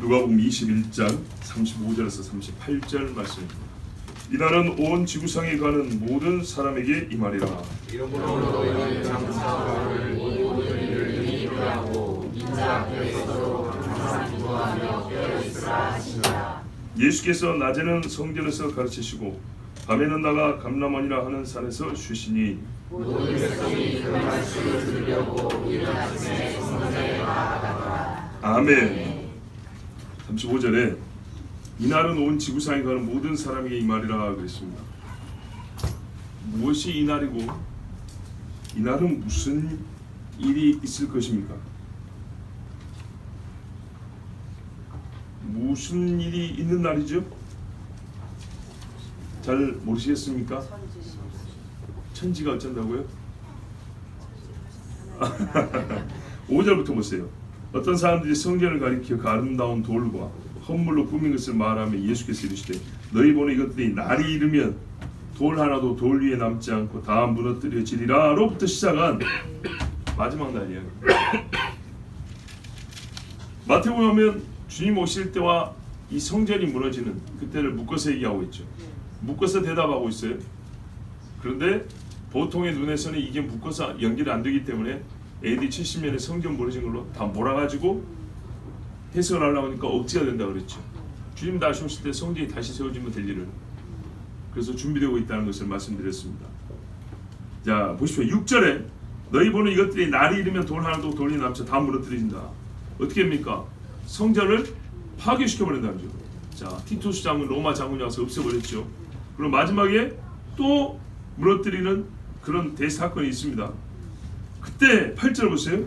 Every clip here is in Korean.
누가복음 21장 35절에서 38절 말씀입니다. 이날은 온 지구상에 가는 모든 사람에게 이 말이라. 이러므로 너희는 장차 오를 모든 일을 예비하고 인자 앞에서도 항상 기도하며 깨어있으라 하시니라. 예수께서 낮에는 성전에서 가르치시고 밤에는 나가 감람원이라 하는 산에서 쉬시니 모든 백성이 그 말씀을 들으려고 이른 아침에 성전에 나아가더라. 아멘. 35절에 이날은 온 지구상에 가는 모든 사람에게 이 말이라 그랬습니다. 무엇이 이날이고 이날은 무슨 일이 있을 것입니까? 무슨 일이 있는 날이죠? 잘 모르시겠습니까? 천지가 어쩐다고요? 5절부터 보세요. 어떤 사람들이 성전을 가리켜 그 아름다운 돌과 헌물로 꾸민 것을 말하며 예수께서 이르시되 너희 보는 이것들이 날이 이르면 돌 하나도 돌 위에 남지 않고 다 무너뜨려지리라 로부터 시작한 마지막 날이에요. 마태복음에 보면 주님 오실 때와 이 성전이 무너지는 그때를 묶어서 얘기하고 있죠. 묶어서 대답하고 있어요. 그런데 보통의 눈에서는 이게 묶어서 연결이 안 되기 때문에 AD 70년에 성전 무너진 걸로 다 몰아가지고 해석을 하려고 하니까 억지가 된다 그랬죠. 주님 다시 오실 때 성전이 다시 세워지면 될 일을. 그래서 준비되고 있다는 것을 말씀드렸습니다. 자 보십시오. 6절에 너희 보는 이것들이 날이 이르면 돌 하나도 돌이 남쳐 다 무너뜨린다. 어떻게 합니까? 성전을 파괴시켜버린다는 거죠. 자 티투스 장군 로마 장군이 와서 없애버렸죠. 그리고 마지막에 또 무너뜨리는 그런 대사건이 있습니다. 그때 8절 보세요.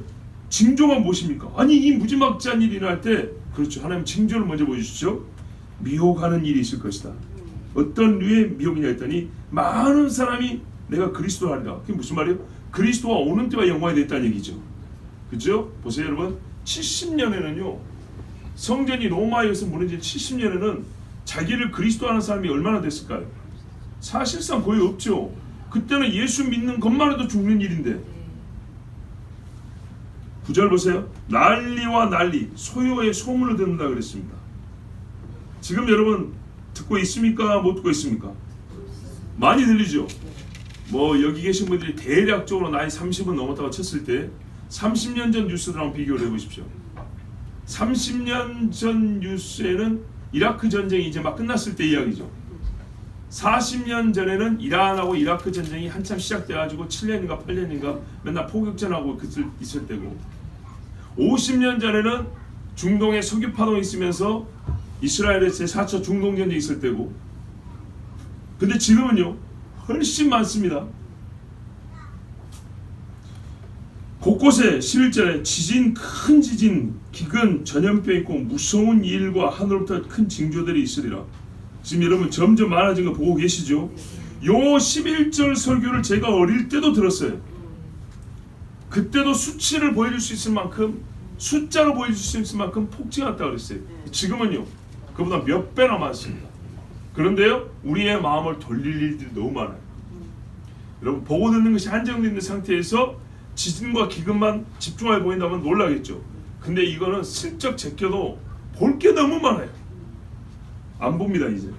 징조가 무엇입니까? 아니 이 무지막지한 일이 일어날 때 그렇죠. 하나님 징조를 먼저 보여주시죠. 미혹하는 일이 있을 것이다. 어떤 류의 미혹이냐 했더니 많은 사람이 내가 그리스도하리라. 그게 무슨 말이에요? 그리스도가 오는 때와 영광이 됐다는 얘기죠. 그렇죠? 보세요 여러분. 70년에는요. 성전이 로마에서 무너진 70년에는 자기를 그리스도 하는 사람이 얼마나 됐을까요? 사실상 거의 없죠. 그때는 예수 믿는 것만 해도 죽는 일인데 9절 보세요. 난리와 난리, 소요의 소문을 듣는다 그랬습니다. 지금 여러분 듣고 있습니까? 못 듣고 있습니까? 많이 들리죠? 뭐 여기 계신 분들이 대략적으로 나이 30은 넘었다고 쳤을 때 30년 전 뉴스들랑 비교를 해보십시오. 30년 전 뉴스에는 이라크 전쟁이 이제 막 끝났을 때 이야기죠. 40년 전에는 이란하고 이라크 전쟁이 한참 시작돼가지고 7년인가 8년인가 맨날 포격전하고 있을 때고 50년 전에는 중동에 석유 파동이 있으면서 이스라엘의 제4차 중동전쟁이 있을 때고 근데 지금은요 훨씬 많습니다. 곳곳에 11절에 지진, 큰 지진, 기근, 전염병 있고 무서운 일과 하늘로부터 큰 징조들이 있으리라. 지금 여러분 점점 많아진 거 보고 계시죠? 요 11절 설교를 제가 어릴 때도 들었어요. 그때도 수치를 보여줄 수 있을 만큼 숫자로 보여줄 수 있을 만큼 폭증했다고 그랬어요. 지금은요 그보다 몇 배나 많습니다. 그런데요 우리의 마음을 돌릴 일들이 너무 많아요. 여러분 보고 듣는 것이 한정되어 있는 상태에서 지진과 기근만 집중하게 보인다면 놀라겠죠. 근데 이거는 슬쩍 제껴도 볼 게 너무 많아요. 안 봅니다 이제.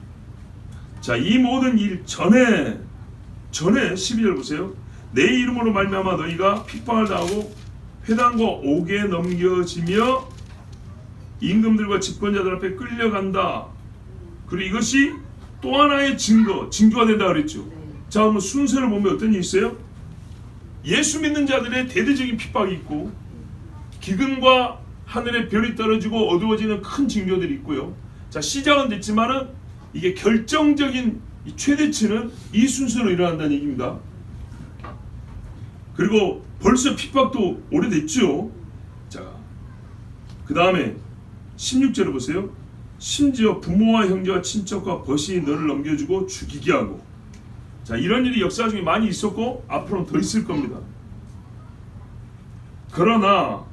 자, 이 모든 일 전에 12절 보세요. 내 이름으로 말미암아 너희가 핍박을 당하고 회당과 옥에 넘겨지며 임금들과 집권자들 앞에 끌려간다. 그리고 이것이 또 하나의 징조가 된다 그랬죠. 자, 그러면 순서를 보면 어떤 일이 있어요? 예수 믿는 자들의 대대적인 핍박이 있고 기근과 하늘의 별이 떨어지고 어두워지는 큰 징조들이 있고요. 자, 시작은 됐지만은 이게 결정적인 이 최대치는 이 순서로 일어난다는 얘기입니다. 그리고 벌써 핍박도 오래됐죠. 자, 그 다음에 16절을 보세요. 심지어 부모와 형제와 친척과 벗이 너를 넘겨주고 죽이게 하고. 자, 이런 일이 역사 중에 많이 있었고 앞으로는 더 있을 겁니다. 그러나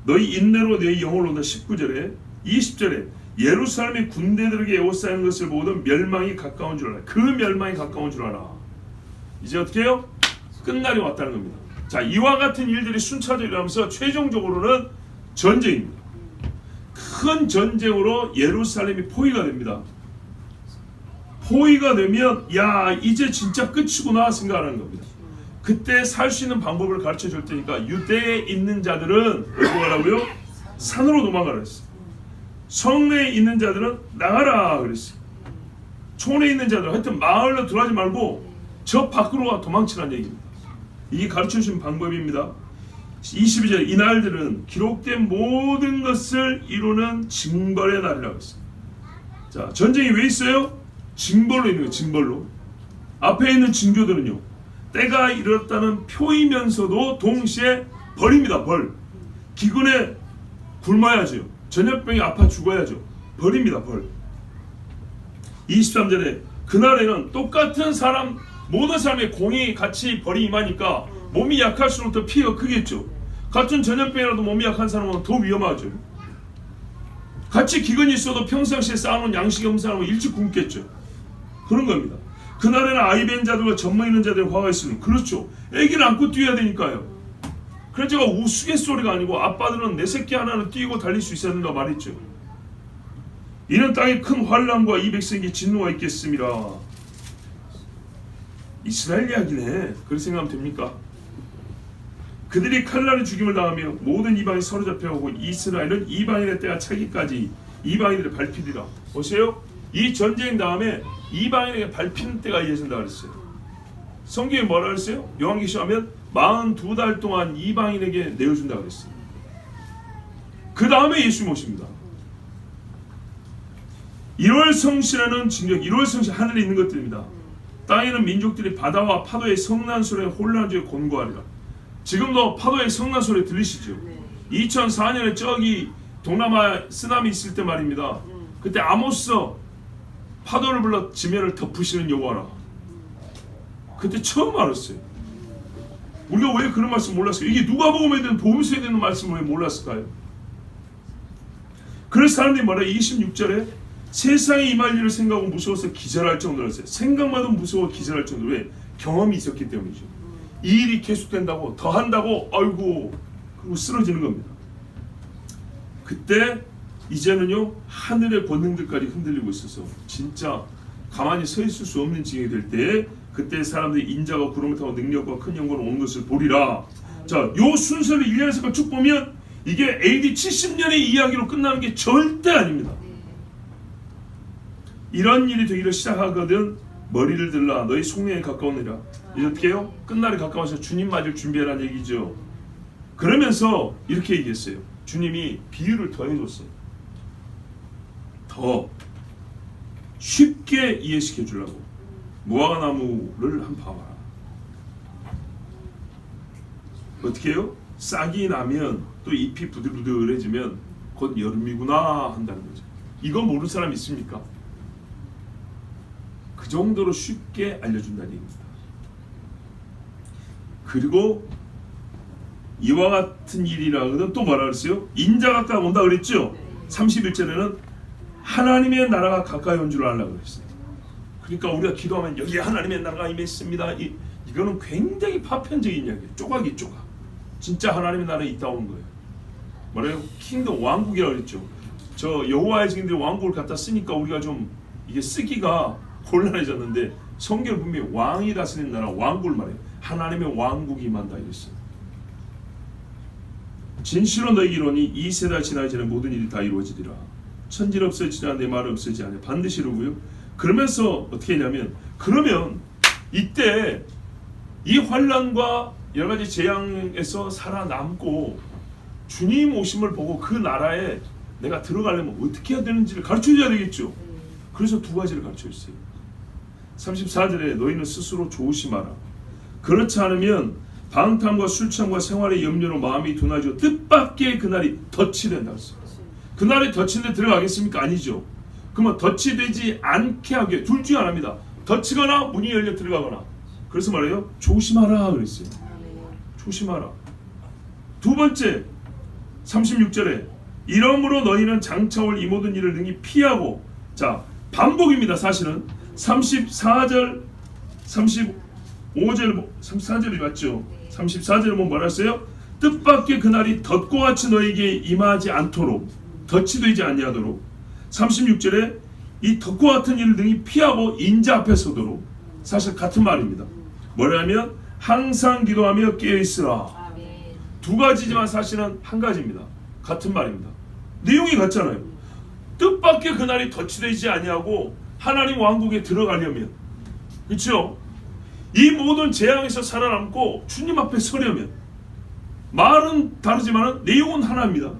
너희 인내로 너희 영혼을 온다. 19절에 20절에 예루살렘의 군대들에게 에워싸이는 것을 보거든 멸망이 가까운 줄 알아. 그 멸망이 가까운 줄 알아. 이제 어떻게 해요? 끝날이 왔다는 겁니다. 자, 이와 같은 일들이 순차적으로 일어나면서 최종적으로는 전쟁입니다. 큰 전쟁으로 예루살렘이 포위가 됩니다. 포위가 되면 야 이제 진짜 끝이구나 생각하는 겁니다. 그때 살 수 있는 방법을 가르쳐 줄 테니까 유대에 있는 자들은 뭐라고요? 산으로 도망가라 그랬어요. 성내에 있는 자들은 나가라 그랬어요. 촌에 있는 자들 하여튼 마을로 들어가지 말고 저 밖으로 도망치라는 얘기입니다. 이게 가르쳐 주신 방법입니다. 22절 이날들은 기록된 모든 것을 이루는 징벌의 날이라고 했어요. 자, 전쟁이 왜 있어요? 징벌로 있는 거예요. 징벌로. 앞에 있는 징조들은요. 때가 이르렀다는 표이면서도 동시에 벌입니다. 벌. 기근에 굶어야죠. 전염병이 아파 죽어야죠. 벌입니다. 벌. 23절에 그날에는 똑같은 사람 모든 사람의 공이 같이 벌이 임하니까 몸이 약할수록 더 피해가 크겠죠. 같은 전염병이라도 몸이 약한 사람은 더 위험하죠. 같이 기근이 있어도 평상시에 쌓아놓은 양식이 없는 사람은 일찍 굶겠죠. 그런 겁니다. 그날에는 아이 벤 자들과 젖먹 있는 자들의 화가 있으면 그렇죠. 애기를 안고 뛰어야 되니까요. 그래서 제가 우스갯소리가 아니고 아빠들은 내 새끼 하나는 뛰고 달릴 수 있어야 된다고 말했죠. 이는 땅에 큰 환난과 이 백성에게 진노가 있겠습니다. 이스라엘 이야기네. 그렇게 생각하면 됩니까? 그들이 칼날의 죽임을 당하며 모든 이방이 서로 잡혀오고 이스라엘은 이방인의 때가 차기까지 이방인들의 밟히리라. 보세요. 이 전쟁 다음에 이방인에게 밟히는 때가 이어진다 그랬어요. 성경에 뭐라 그랬어요? 요한계시록 하면 42달 동안 이방인에게 내어준다 그랬어요. 그 다음에 예수님 오십니다. 1월 성실에는 징역, 1월 성실 하늘에 있는 것들입니다. 땅에는 민족들이 바다와 파도의 성난 소리에 혼란 중에 곤고하리라. 지금도 파도의 성난 소리 들리시죠? 2004년에 저기 동남아 쓰나미 있을 때 말입니다. 그때 아모스 파도를 불러 지면을 덮으시는 여호와라. 그때 처음 알았어요. 우리가 왜 그런 말씀 몰랐을까요? 이게 누가복음에 대한 보험서에 대한 말씀을 왜 몰랐을까요? 그래서 사람들이 말해 26절에 세상에 임할 일을 생각하고 무서워서 기절할 정도로 했어요. 생각만 해도 무서워 기절할 정도로. 왜? 경험이 있었기 때문이죠. 이 일이 계속된다고 더 한다고 아이고 그리고 쓰러지는 겁니다. 그때 이제는요 하늘의 권능들까지 흔들리고 있어서 진짜 가만히 서 있을 수 없는 징이 될 때 그때 사람들이 인자가 구름을 타고 능력과 큰 영광을 오는 것을 보리라. 자, 요 순서를 1년에서 쭉 보면 이게 AD 70년의 이야기로 끝나는 게 절대 아닙니다. 이런 일이 되기를 시작하거든 머리를 들라 너희 속량에 가까우니라. 이제 어떻게 해요? 끝날이 가까워서 주님 맞을 준비해라는 얘기죠. 그러면서 이렇게 얘기했어요. 주님이 비유를 더 해줬어요. 더 쉽게 이해시켜 주려고. 무화과나무를 한번 봐봐라. 어떻게 해요? 싹이 나면 또 잎이 부들부들해지면 곧 여름이구나 한다는 거죠. 이거 모르는 사람 있습니까? 그 정도로 쉽게 알려준다는 얘기입니다. 그리고 이와 같은 일이라거든 또 뭐라 그랬어요? 인자가 가까이 온다 그랬죠? 31절에는 하나님의 나라가 가까이 온 줄 알라고 그랬어요. 그러니까 우리가 기도하면 여기 하나님의 나라가 임했습니다. 이거는 굉장히 파편적인 이야기예요. 조각이 조각. 진짜 하나님의 나라에 있다 온 거예요. 뭐래요? 킹덤 왕국이라고 그랬죠. 저 여호와의 증인들이 왕국을 갖다 쓰니까 우리가 좀 이게 쓰기가 곤란해졌는데 성경 분명히 왕이 다스리는 나라 왕국을 말해요. 하나님의 왕국이 임한다 이랬어요. 진실로 너희에게 이르노니 이 세대 지나기 전에 모든 일이 다 이루어지리라. 천지는 없어지지 않아 내 말은 없어지지 않아. 반드시 이루고요. 그러면서 어떻게 했냐면 그러면 이때 이 환난과 여러 가지 재앙에서 살아남고 주님 오심을 보고 그 나라에 내가 들어가려면 어떻게 해야 되는지를 가르쳐줘야 되겠죠. 그래서 두 가지를 가르쳐줬어요. 34절에 너희는 스스로 조심하라. 그렇지 않으면 방탕과 술취함과 생활의 염려로 마음이 둔하죠. 뜻밖의 그날이 덫이 된다고 했어요. 그날이 덫인데 들어가겠습니까? 아니죠. 그러면 덫이 되지 않게 하게 둘 중에 하나입니다. 덫이거나 문이 열려 들어가거나. 그래서 말해요. 조심하라 그랬어요. 조심하라. 두 번째 36절에 이러므로 너희는 장차 올 이 모든 일을 능히 피하고. 자, 반복입니다. 사실은 34절 35절 34절이 맞죠. 34절에 뭐라 했어요? 뜻밖의 그날이 덫과 같이 너에게 임하지 않도록 덫이 되지 아니하도록 36절에 이 덫과 같은 일을 등이 피하고 인자 앞에 서도록 사실 같은 말입니다. 뭐냐면 항상 기도하며 깨어있으라. 두 가지지만 사실은 한 가지입니다. 같은 말입니다. 내용이 같잖아요. 뜻밖의 그날이 덫이 되지 아니하고 하나님 왕국에 들어가려면, 그렇죠? 이 모든 재앙에서 살아남고 주님 앞에 서려면 말은 다르지만 내용은 하나입니다.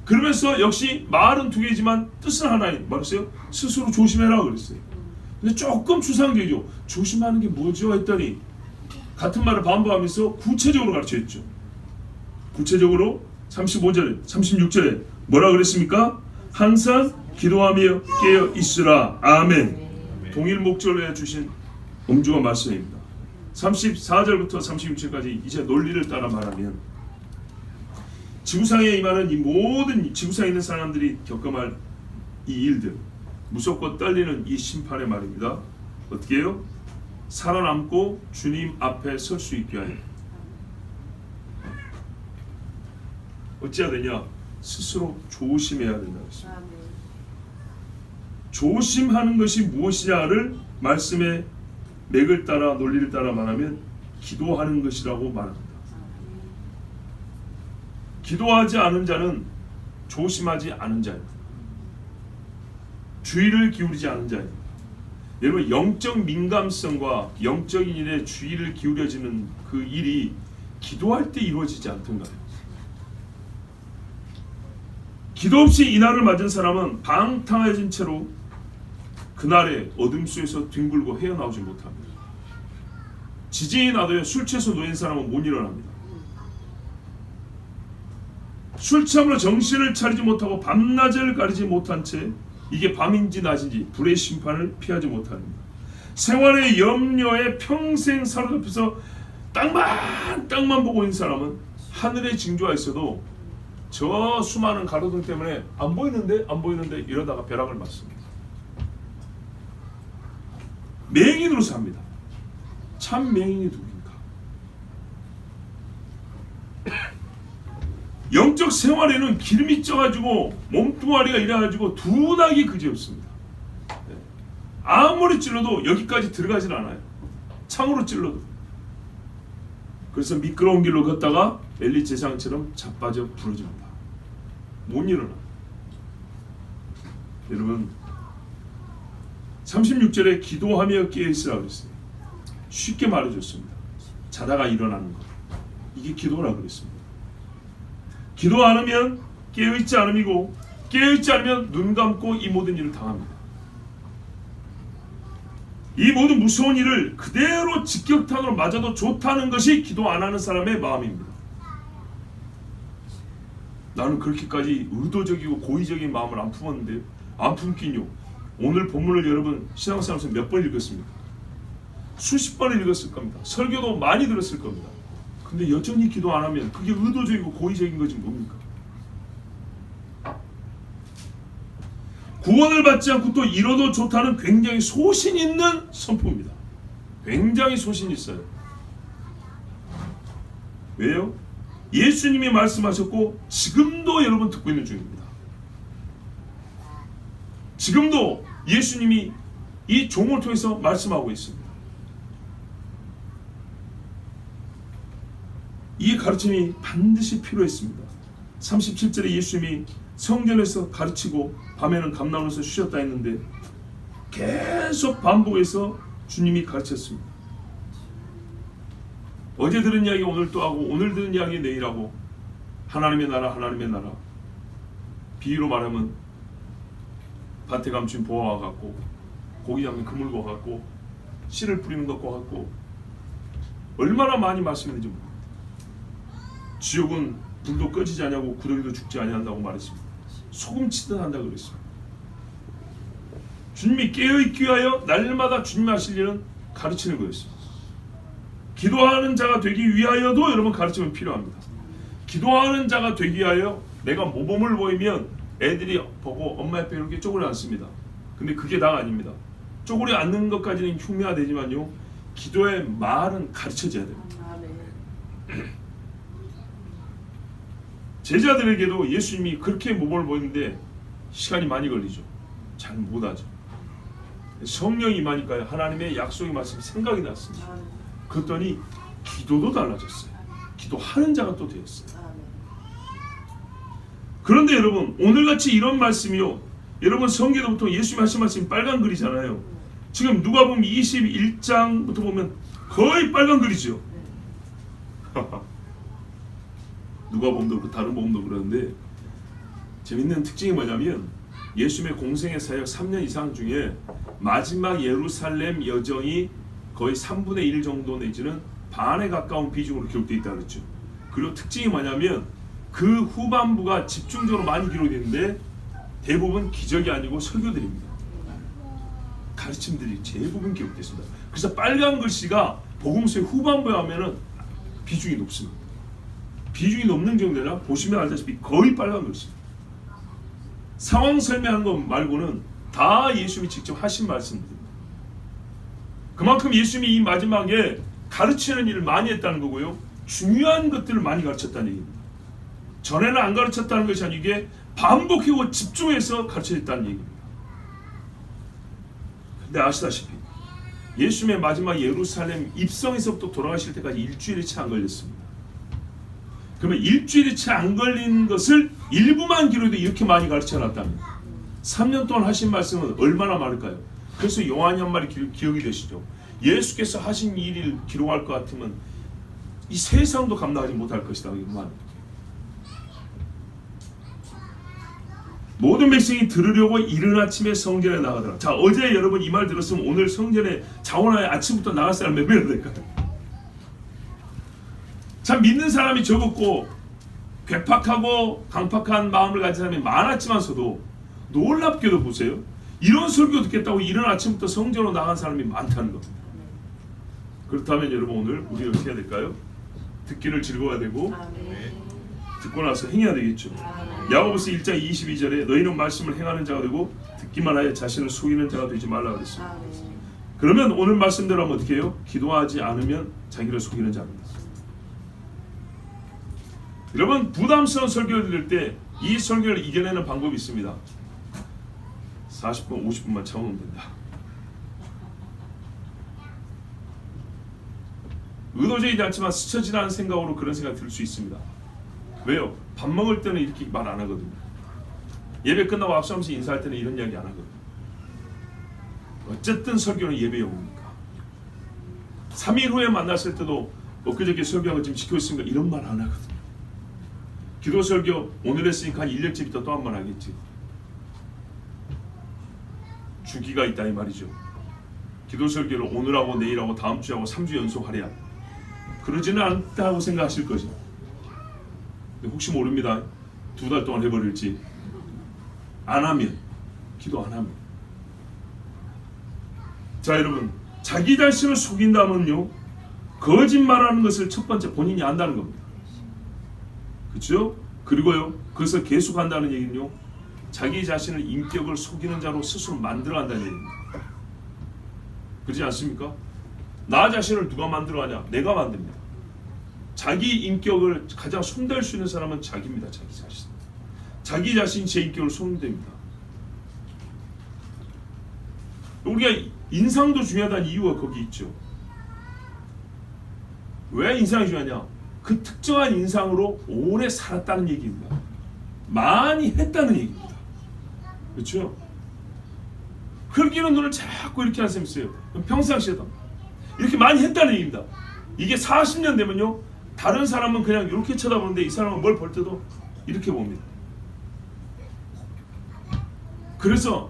그러면서 역시 말은 두 개지만 뜻은 하나님. 말했어요? 스스로 조심해라 그랬어요. 근데 조금 추상적이죠. 조심하는 게 뭐죠? 했더니 같은 말을 반복하면서 구체적으로 가르쳐줬죠. 구체적으로 35절에 36절에 뭐라 그랬습니까? 항상 기도하며 깨어 있으라. 아멘. 동일 목적으로 해주신 음주가 말씀입니다. 34절부터 36절까지 이제 논리를 따라 말하면 지구상에 임하는 이 모든 지구상에 있는 사람들이 겪어갈 이 일들, 무섭고 떨리는 이 심판의 말입니다. 어떻게 해요? 살아남고 주님 앞에 설 수 있게 하여 어찌해야 되냐? 스스로 조심해야 된다. 조심하는 것이 무엇이냐를 말씀의 맥을 따라 논리를 따라 말하면 기도하는 것이라고 말합니다. 기도하지 않은 자는 조심하지 않은 자입니다. 주의를 기울이지 않은 자입니다. 여러분, 영적 민감성과 영적인 일에 주의를 기울여지는 그 일이 기도할 때 이루어지지 않던가요? 기도 없이 이날을 맞은 사람은 방탕해진 채로 그날의 어둠 속에서 뒹굴고 헤어나오지 못합니다. 지진이 나도요, 술 취해서 놓인 사람은 못 일어납니다. 술 취함으로 정신을 차리지 못하고 밤낮을 가리지 못한 채 이게 밤인지 낮인지 불의 심판을 피하지 못합니다. 생활의 염려에 평생 사로잡혀서 땅만 보고 있는 사람은 하늘의 징조가 있어도 저 수많은 가로등 때문에 안 보이는데 이러다가 벼락을 맞습니다. 맹인으로 삽니다. 참 맹인이 누구인가? 영적 생활에는 기름이 쪄가지고 몸뚱아리가 이래가지고 둔하기 그지없습니다. 아무리 찔러도 여기까지 들어가질 않아요. 창으로 찔러도. 그래서 미끄러운 길로 걷다가 엘리 제사장처럼 자빠져 부러집니다. 못 일어나. 여러분, 36절에 기도하며 깨어있으라 그랬어요. 쉽게 말해줬습니다. 자다가 일어나는 것. 이게 기도라 그랬습니다. 기도 안 하면 깨어있지 않음이고, 깨어있지 않으면 눈 감고 이 모든 일을 당합니다. 이 모든 무서운 일을 그대로 직격탄으로 맞아도 좋다는 것이 기도 안 하는 사람의 마음입니다. 나는 그렇게까지 의도적이고 고의적인 마음을 안 품었는데, 안 품긴요. 오늘 본문을 여러분 신앙생활에서 몇 번 읽었습니까? 수십 번을 읽었을 겁니다. 설교도 많이 들었을 겁니다. 근데 여전히 기도 안 하면 그게 의도적이고 고의적인 것이 뭡니까? 구원을 받지 않고 또 이뤄도 좋다는 굉장히 소신 있는 선포입니다. 굉장히 소신 있어요. 왜요? 예수님이 말씀하셨고 지금도 여러분 듣고 있는 중입니다. 지금도 예수님이 이 종을 통해서 말씀하고 있습니다. 이 가르침이 반드시 필요했습니다. 37절에 예수님이 성전에서 가르치고 밤에는 감람원에서 쉬었다 했는데 계속 반복해서 주님이 가르쳤습니다. 어제 들은 이야기 오늘 또 하고 오늘 들은 이야기 내일 하고 하나님의 나라 하나님의 나라. 비유로 말하면 밭에 감춘 보화와 같고 고기 잡는 그물과 같고 씨를 뿌리는 것과 같고 얼마나 많이 말씀했는지 모릅니다. 지옥은 불도 꺼지지 아니하고 구더기도 죽지 아니한다고 말했습니다. 소금 치듯 한다고 그랬습니다. 주님이 깨어있기 위하여 날마다 주님 하실 일은 가르치는 거였습니다. 기도하는 자가 되기 위하여도 여러분 가르침은 필요합니다. 기도하는 자가 되기 위하여 내가 모범을 보이면 애들이 보고 엄마 옆에 이렇게 쪼그려 앉습니다. 근데 그게 다가 아닙니다. 쪼그려 앉는 것까지는 흉내되지만요, 기도의 말은 가르쳐져야 됩니다. 제자들에게도 예수님이 그렇게 모범을 보이는데 시간이 많이 걸리죠. 잘 못하죠. 성령이 임하니까요, 하나님의 약속의 말씀이 생각이 났습니다. 그랬더니 기도도 달라졌어요. 기도하는 자가 또 되었어요. 그런데 여러분, 오늘같이 이런 말씀이요, 여러분 성경에 보통 예수님 하신 말씀이 빨간 글이잖아요. 지금 누가복음 21장부터 보면 거의 빨간 글이죠. 누가복음도 그렇고 다른 복음도 그러는데, 재밌는 특징이 뭐냐면 예수님의 공생의 사역 3년 이상 중에 마지막 예루살렘 여정이 거의 3분의 1 정도 내지는 반에 가까운 비중으로 기록되어 있다고 그랬죠. 그리고 특징이 뭐냐면 그 후반부가 집중적으로 많이 기록되는데 대부분 기적이 아니고 설교들입니다. 가르침들이 대부분 기록됐습니다. 그래서 빨간 글씨가 복음서의 후반부에 하면은 비중이 높습니다. 비중이 높는 경우는 보시면 알다시피 거의 빨간 글씨입니다. 상황 설명한 것 말고는 다 예수님이 직접 하신 말씀입니다. 그만큼 예수님이 이 마지막에 가르치는 일을 많이 했다는 거고요, 중요한 것들을 많이 가르쳤다는 얘기입니다. 전에는 안 가르쳤다는 것이 아니고 이게 반복하고 집중해서 가르쳤다는 얘기입니다. 근데 아시다시피 예수님의 마지막 예루살렘 입성에서부터 돌아가실 때까지 일주일이 채 안 걸렸습니다. 그러면 일주일이 채 안 걸린 것을 일부만 기록해도 이렇게 많이 가르쳐 놨다면 3년 동안 하신 말씀은 얼마나 많을까요? 그래서 요한이 한 말이 기억이 되시죠. 예수께서 하신 일을 기록할 것 같으면 이 세상도 감당하지 못할 것이다. 모든 백성이 들으려고 이른 아침에 성전에 나가더라. 자, 어제 여러분 이 말 들었으면 오늘 성전에 자원하에 아침부터 나갈 사람 몇 명이 될까요? 참 믿는 사람이 적었고 괴팍하고 강팍한 마음을 가진 사람이 많았지만서도 놀랍게도 보세요, 이런 설교 듣겠다고 이른 아침부터 성전으로 나간 사람이 많다는 겁니다. 그렇다면 여러분 오늘 우리 어떻게 해야 될까요? 듣기를 즐거워야 되고 듣고 나서 행해야 되겠죠. 야고보서 1장 22절에 너희는 말씀을 행하는 자가 되고 듣기만 하여 자신을 속이는 자가 되지 말라 그랬습니다. 그러면 오늘 말씀대로 하면 어떻게 해요? 기도하지 않으면 자기를 속이는 자입니다. 여러분, 부담스러운 설교를 들을 때 이 설교를 이겨내는 방법이 있습니다. 40분, 50분만 참으면 된다. 의도적이지 않지만 스쳐 지나는 생각으로 그런 생각이 들 수 있습니다. 왜요? 밥 먹을 때는 이렇게 말 안 하거든요. 예배 끝나고 앞서면서 인사할 때는 이런 이야기 안 하거든요. 어쨌든 설교는 예배의 영웅이니까. 3일 후에 만났을 때도 엊그저께 설교하고 지금 지키고 있으니까 이런 말 안 하거든요. 기도 설교 오늘 했으니까 한 1년쯤 또 한 번 하겠지. 주기가 있다 이 말이죠. 기도 설교를 오늘하고 내일하고 다음 주하고 3주 연속 하랴. 그러지는 않다고 생각하실 거죠. 근데 혹시 모릅니다. 2달 동안 해버릴지. 안 하면, 기도 안 하면. 자, 여러분, 자기 자신을 속인다면요, 거짓말하는 것을 첫 번째 본인이 안다는 겁니다. 그렇죠? 그리고요, 그것을 계속한다는 얘기는요, 자기 자신을 인격을 속이는 자로 스스로 만들어간다는 얘기입니다. 그렇지 않습니까? 나 자신을 누가 만들어가냐? 내가 만듭니다. 자기 인격을 가장 손댈 수 있는 사람은 자기입니다. 자기 자신. 자기 자신이 제 인격을 손댑니다. 우리가 인상도 중요하다는 이유가 거기 있죠. 왜 인상이 중요하냐? 그 특정한 인상으로 오래 살았다는 얘기입니다. 많이 했다는 얘기입니다. 그렇죠? 흘기는 눈을 자꾸 이렇게 하는 셈이 있어요. 평상시에도 이렇게 많이 했다는 얘기입니다. 이게 40년 되면요, 다른 사람은 그냥 이렇게 쳐다보는데 이 사람은 뭘 볼 때도 이렇게 봅니다. 그래서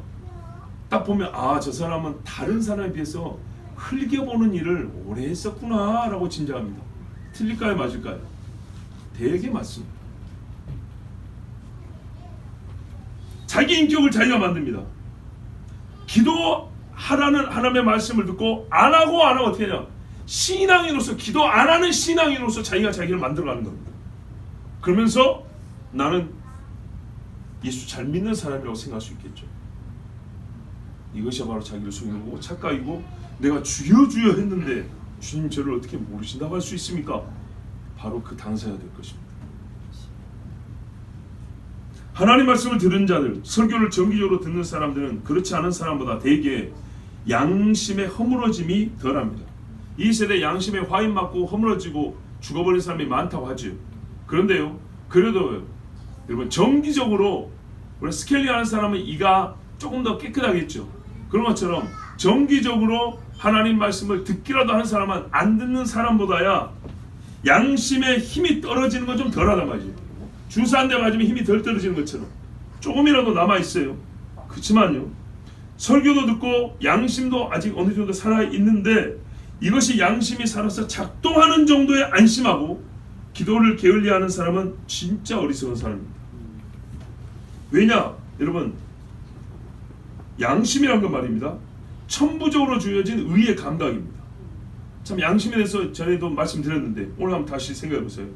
딱 보면 저 사람은 다른 사람에 비해서 흘겨보는 일을 오래 했었구나 라고 짐작합니다. 틀릴까요? 맞을까요? 되게 맞습니다. 자기 인격을 자기가 만듭니다. 기도하라는 하나님의 말씀을 듣고 안 하고 어떻게 하냐? 신앙인으로서, 기도 안 하는 신앙인으로서 자기가 자기를 만들어가는 겁니다. 그러면서 나는 예수 잘 믿는 사람이라고 생각할 수 있겠죠. 이것이 바로 자기를 속이는 거고 착각이고, 내가 주여 주여 했는데 주님 저를 어떻게 모르신다고 할 수 있습니까? 바로 그 당사자가 될 것입니다. 하나님 말씀을 들은 자들, 설교를 정기적으로 듣는 사람들은 그렇지 않은 사람보다 대개 양심의 허물어짐이 덜합니다. 이 세대 양심에 화인 맞고 허물어지고 죽어버린 사람이 많다고 하죠. 그런데요, 그래도 여러분 정기적으로 우리 스켈리 하는 사람은 이가 조금 더 깨끗하겠죠. 그런 것처럼 정기적으로 하나님 말씀을 듣기라도 하는 사람은 안 듣는 사람보다야 양심의 힘이 떨어지는 건 좀 덜하단 말이죠. 주사 한 대 맞으면 힘이 덜 떨어지는 것처럼 조금이라도 남아있어요. 그렇지만요, 설교도 듣고 양심도 아직 어느 정도 살아있는데 이것이 양심이 살아서 작동하는 정도의 안심하고 기도를 게을리하는 사람은 진짜 어리석은 사람입니다. 왜냐? 여러분, 양심이란 건 말입니다, 천부적으로 주어진 의의 감각입니다. 참 양심에 대해서 전에도 말씀드렸는데 오늘 한번 다시 생각해 보세요.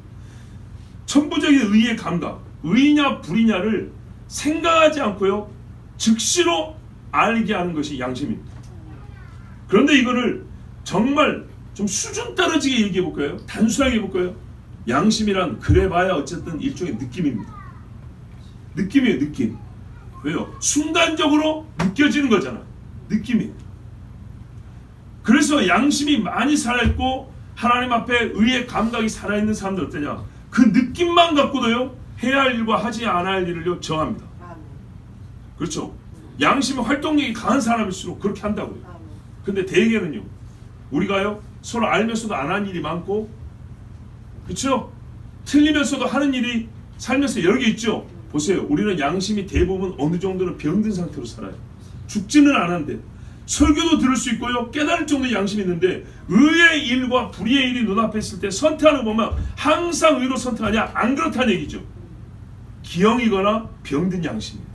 천부적인 의의 감각, 의냐 불이냐를 생각하지 않고요 즉시로 알게 하는 것이 양심입니다. 그런데 이거를 정말 좀 수준 떨어지게 얘기해 볼까요? 단순하게 해볼까요? 양심이란 그래봐야 어쨌든 일종의 느낌입니다. 느낌이에요, 느낌. 왜요? 순간적으로 느껴지는 거잖아. 느낌이. 그래서 양심이 많이 살아있고 하나님 앞에 의의 감각이 살아있는 사람들 어떠냐? 그 느낌만 갖고도요 해야 할 일과 하지 않아야 할 일을요 정합니다. 그렇죠? 양심의 활동력이 강한 사람일수록 그렇게 한다고요. 근데 대개는요, 우리가요 서로 알면서도 안 하는 일이 많고, 그렇죠? 틀리면서도 하는 일이 살면서 여러 개 있죠. 보세요, 우리는 양심이 대부분 어느 정도는 병든 상태로 살아요. 죽지는 않았는데 설교도 들을 수 있고요 깨달을 정도의 양심이 있는데 의의 일과 불의의 일이 눈앞에 있을 때 선택하는 거 보면 항상 의로 선택하냐? 안 그렇다는 얘기죠. 기형이거나 병든 양심이에요.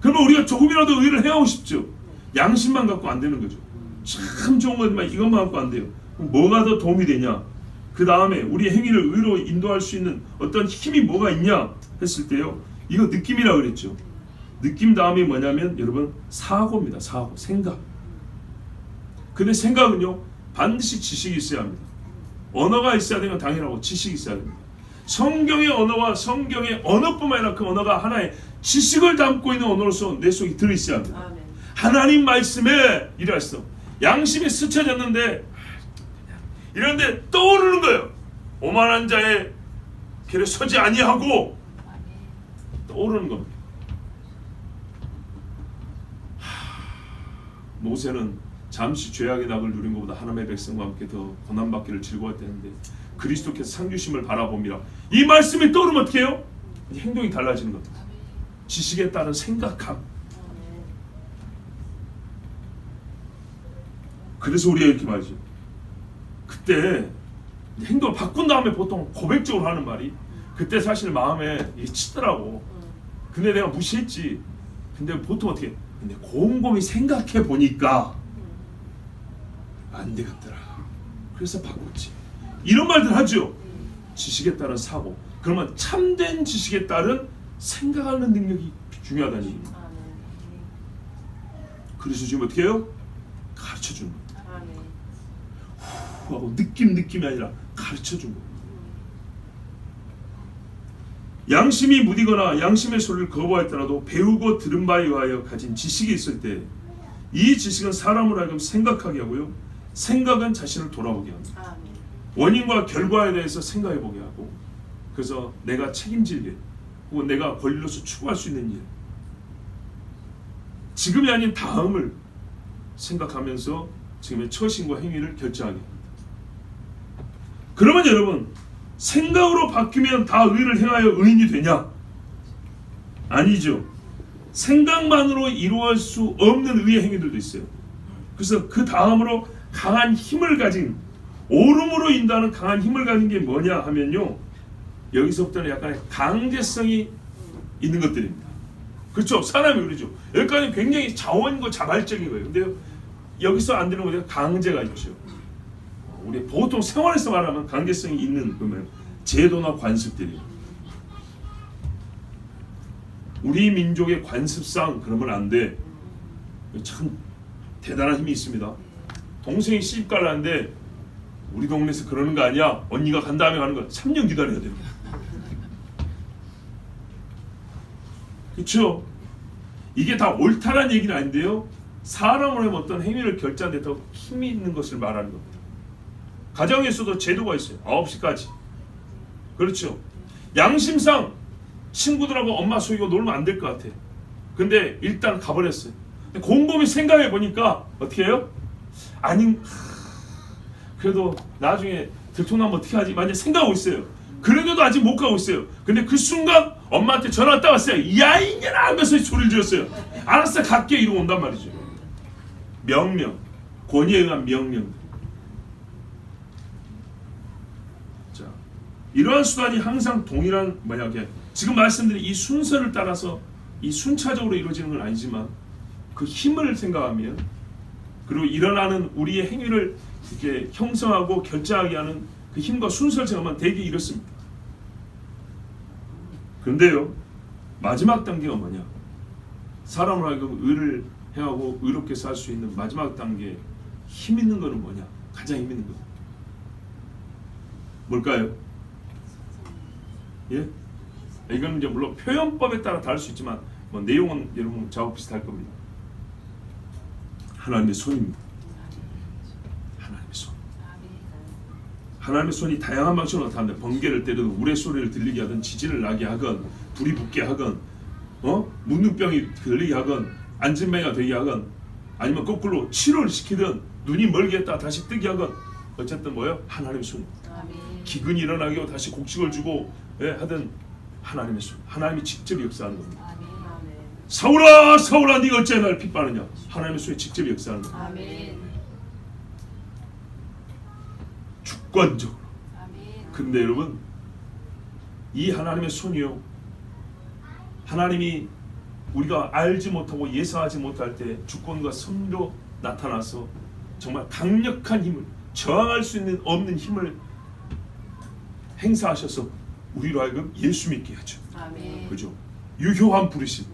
그러면 우리가 조금이라도 의를 해하고 싶죠. 양심만 갖고 안 되는 거죠. 참 좋은 거지만 이것만 갖고 안 돼요. 그럼 뭐가 더 도움이 되냐? 그 다음에 우리의 행위를 의로 인도할 수 있는 어떤 힘이 뭐가 있냐 했을 때요, 이거 느낌이라고 그랬죠. 느낌 다음이 뭐냐면 여러분 사고입니다. 사고, 생각. 근데 생각은요 반드시 지식이 있어야 합니다. 언어가 있어야 되는 건 당연하고 지식이 있어야 됩니다. 성경의 언어와 성경의 언어뿐만 아니라 그 언어가 하나의 지식을 담고 있는 언어로서 내 속에 들어있어야 합니다. 아멘. 하나님 말씀에 이랬어. 양심이 스쳐졌는데 이런데 떠오르는 거예요. 오만한 자의 길에 서지 아니하고 떠오르는 겁니다. 모세는 잠시 죄악의 낙을 누린 것보다 하나님의 백성과 함께 더 고난받기를 즐거웠다는데 그리스도께서 상주심을 바라봅니다. 이 말씀이 떠오르면 어떻게 해요? 행동이 달라지는 겁니다. 지식에 따른 생각함. 그래서 우리가 이렇게 말이죠. 그때 행동을 바꾼 다음에 보통 고백적으로 하는 말이, 그때 사실 마음에 치더라고. 근데 내가 무시했지. 근데 보통 어떻게 해? 근데 곰곰이 생각해 보니까 안 되겠더라. 그래서 바꿨지. 이런 말들 하죠. 지식에 따른 사고. 그러면 참된 지식에 따른 생각하는 능력이 중요하다는 얘기입니다. 그래서 지금 어떻게 해요? 가르쳐 주는 거예요. 하고 느낌이 아니라 가르쳐 준 거예요. 양심이 무디거나 양심의 소리를 거부하였더라도 배우고 들은 바에 의하여 가진 지식이 있을 때 이 지식은 사람을 하여금 생각하게 하고요, 생각은 자신을 돌아보게 합니다. 원인과 결과에 대해서 생각해 보게 하고, 그래서 내가 책임질 일 혹은 내가 권리로서 추구할 수 있는 일, 지금이 아닌 다음을 생각하면서 지금의 처신과 행위를 결정하게 합니다. 그러면 여러분, 생각으로 바뀌면 다 의를 행하여 의인이 되냐? 아니죠. 생각만으로 이루어질 수 없는 의의 행위들도 있어요. 그래서 그 다음으로 강한 힘을 가진, 옳음으로 인도하는 강한 힘을 가진 게 뭐냐 하면요, 여기서부터는 약간의 강제성이 있는 것들입니다. 그렇죠? 사람이 그러죠. 여기까지 굉장히 자원이고 자발적인 거예요. 근데 여기서 안 되는 거죠. 강제가 있죠. 우리 보통 생활에서 말하면 강제성이 있는 그러면 제도나 관습들이에요. 우리 민족의 관습상 그러면 안 돼. 참 대단한 힘이 있습니다. 동생이 시집 가려는데 우리 동네에서 그러는 거 아니야. 언니가 간 다음에 가는 거 3년 기다려야 돼요. 그렇죠? 이게 다 옳다란 얘기는 아닌데요. 사람으로 하면 어떤 행위를 결정한다고 힘이 있는 것을 말하는 겁니다. 가정에서도 제도가 있어요. 9시까지. 그렇죠. 양심상 친구들하고 엄마 속이고 놀면 안 될 것 같아. 근데 일단 가버렸어요. 근데 곰곰이 생각해 보니까 어떻게 해요? 아니, 그래도 나중에 들통나면 어떻게 하지? 만약 생각하고 있어요. 그런데도 아직 못 가고 있어요. 근데 그 순간 엄마한테 전화 왔다 왔어요. 야 이년아 하면서 소리를 질렀어요. 알았어 갈게 이러고 온단 말이죠. 명령, 권위에 의한 명령. 자, 이러한 수단이 항상 동일한 뭐냐게 지금 말씀드린 이 순서를 따라서 이 순차적으로 이루어지는 건 아니지만 그 힘을 생각하면 그리고 일어나는 우리의 행위를 이렇게 형성하고 결정하게 하는 그 힘과 순서를 생각하면 대개 이렇습니다. 그런데요, 마지막 단계가 뭐냐? 사람을 하여금 의를 행하고 의롭게 살 수 있는 마지막 단계 힘 있는 거는 뭐냐? 가장 힘 있는 거 뭘까요? 예? 이건 이제 물론 표현법에 따라 다를 수 있지만 뭐 내용은 여러분 저하고 비슷할 겁니다. 하나님의 손입니다. 하나님의 손. 하나님의 손이 다양한 방식으로 나타나는데 번개를 때리든 우레소리를 들리게 하든 지진을 나게 하건 불이 붙게 하건 문둥병이 들리게 하건 안진뱅이가 되게 하건 아니면 거꾸로 치료를 시키든 눈이 멀게 했다 다시 뜨게 하건 어쨌든 뭐예요? 하나님의 손. 기근이 일어나게 하고 다시 곡식을 주고 하든 하나님의 손. 하나님이 직접 역사하는 겁니다. 사울아 사울아 네가 어찌 나를 핍박하느냐? 하나님의 손이 직접 역사하는 겁니다. 주권적으로. 근데 여러분 이 하나님의 손이요, 하나님이 우리가 알지 못하고 예상하지 못할 때 주권과 선으로 나타나서 정말 강력한 힘을, 저항할 수 있는 없는 힘을 행사하셔서 우리로 하여금 예수 믿게 하죠. 그죠? 유효한 부르심,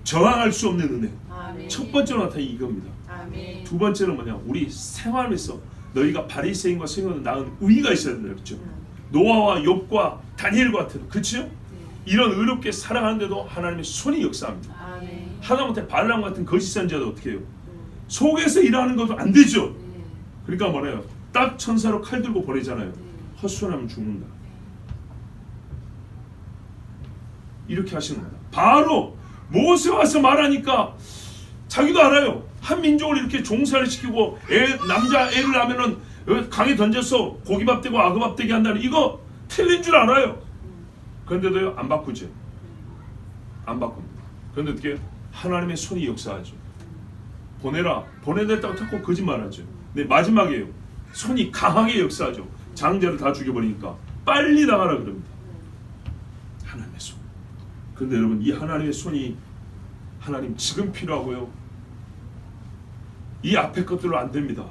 저항할 수 없는 은혜. 첫 번째로 나타난 이겁니다. 두 번째는 뭐냐? 우리 생활에서 너희가 바리새인과 서기관보다 나은 의가 있어야 된다 그랬죠. 노아와 욥과 다니엘과 같은, 그렇죠? 이런 의롭게 살아가는데도 하나님의 손이 역사합니다. 하다못해 발람 같은 거짓 선지자도 어떻게 해요? 속에서 일하는 것도 안 되죠. 그러니까 뭐래요? 딱 천사로 칼 들고 보내잖아요. 헛손하면 죽는다. 이렇게 하시는 겁니다. 바로 모세 와서 말하니까 자기도 알아요. 한 민족을 이렇게 종살이 시키고 남자 애를 낳으면은 강에 던져서 고기밥 되고 아그밥 되게 한다는 이거 틀린 줄 알아요. 그런데도요 안 바꾸죠. 안 바꿉니다. 그런데 어떻게 하나님의 손이 역사하죠. 보내라 보내냈다고 자꾸 거짓말하죠. 근데 마지막에요 손이 강하게 역사하죠. 장자를 다 죽여버리니까 빨리 나가라 그럽니다. 하나님의 손. 그런데 여러분 이 하나님의 손이 하나님 지금 필요하고요. 이 앞에 것들로 안 됩니다.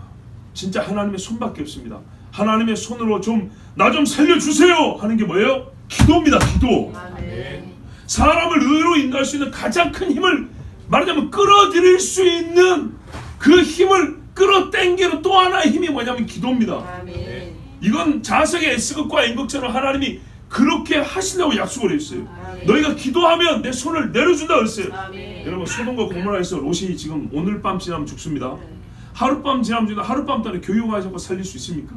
진짜 하나님의 손밖에 없습니다. 하나님의 손으로 좀 나 좀 살려주세요 하는 게 뭐예요? 기도입니다. 기도. 사람을 의로 인도할 수 있는 가장 큰 힘을 말하자면 끌어들일 수 있는 그 힘을 끌어당기는 또 하나의 힘이 뭐냐면 기도입니다. 이건 자석의 S극과 N극처럼 하나님이 그렇게 하시려고 약속을 했어요. 너희가 기도하면 내 손을 내려준다 그랬어요. 여러분 소돔과 고모라에서 롯이 지금 오늘 밤 지나면 죽습니다. 하룻밤 지나면 죽는다. 하룻밤 동안에 교육하셔서 살릴 수 있습니까?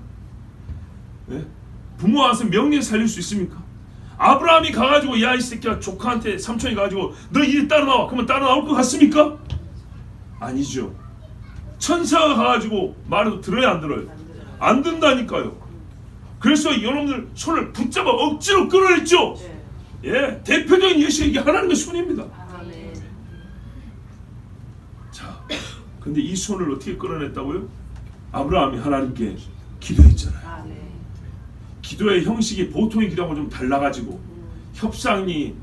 네? 부모 와서 명예 살릴 수 있습니까? 아브라함이 가가지고 야 이 새끼야 조카한테 삼촌이 가가지고 너 이리 따라 나와 그러면 따라 나올 것 같습니까? 아니죠. 천사가 가가지고 말해도 들어야 안 들어요? 안 된다니까요. 그래서 여러분들 손을 붙잡아 억지로 끌어냈죠. 예, 대표적인 예시 이게 하나님의 손입니다. 자, 근데 이 손을 어떻게 끌어냈다고요? 아브라함이 하나님께 기도했잖아요. 기도의 형식이 보통의 기도하고 좀 달라가지고 협상이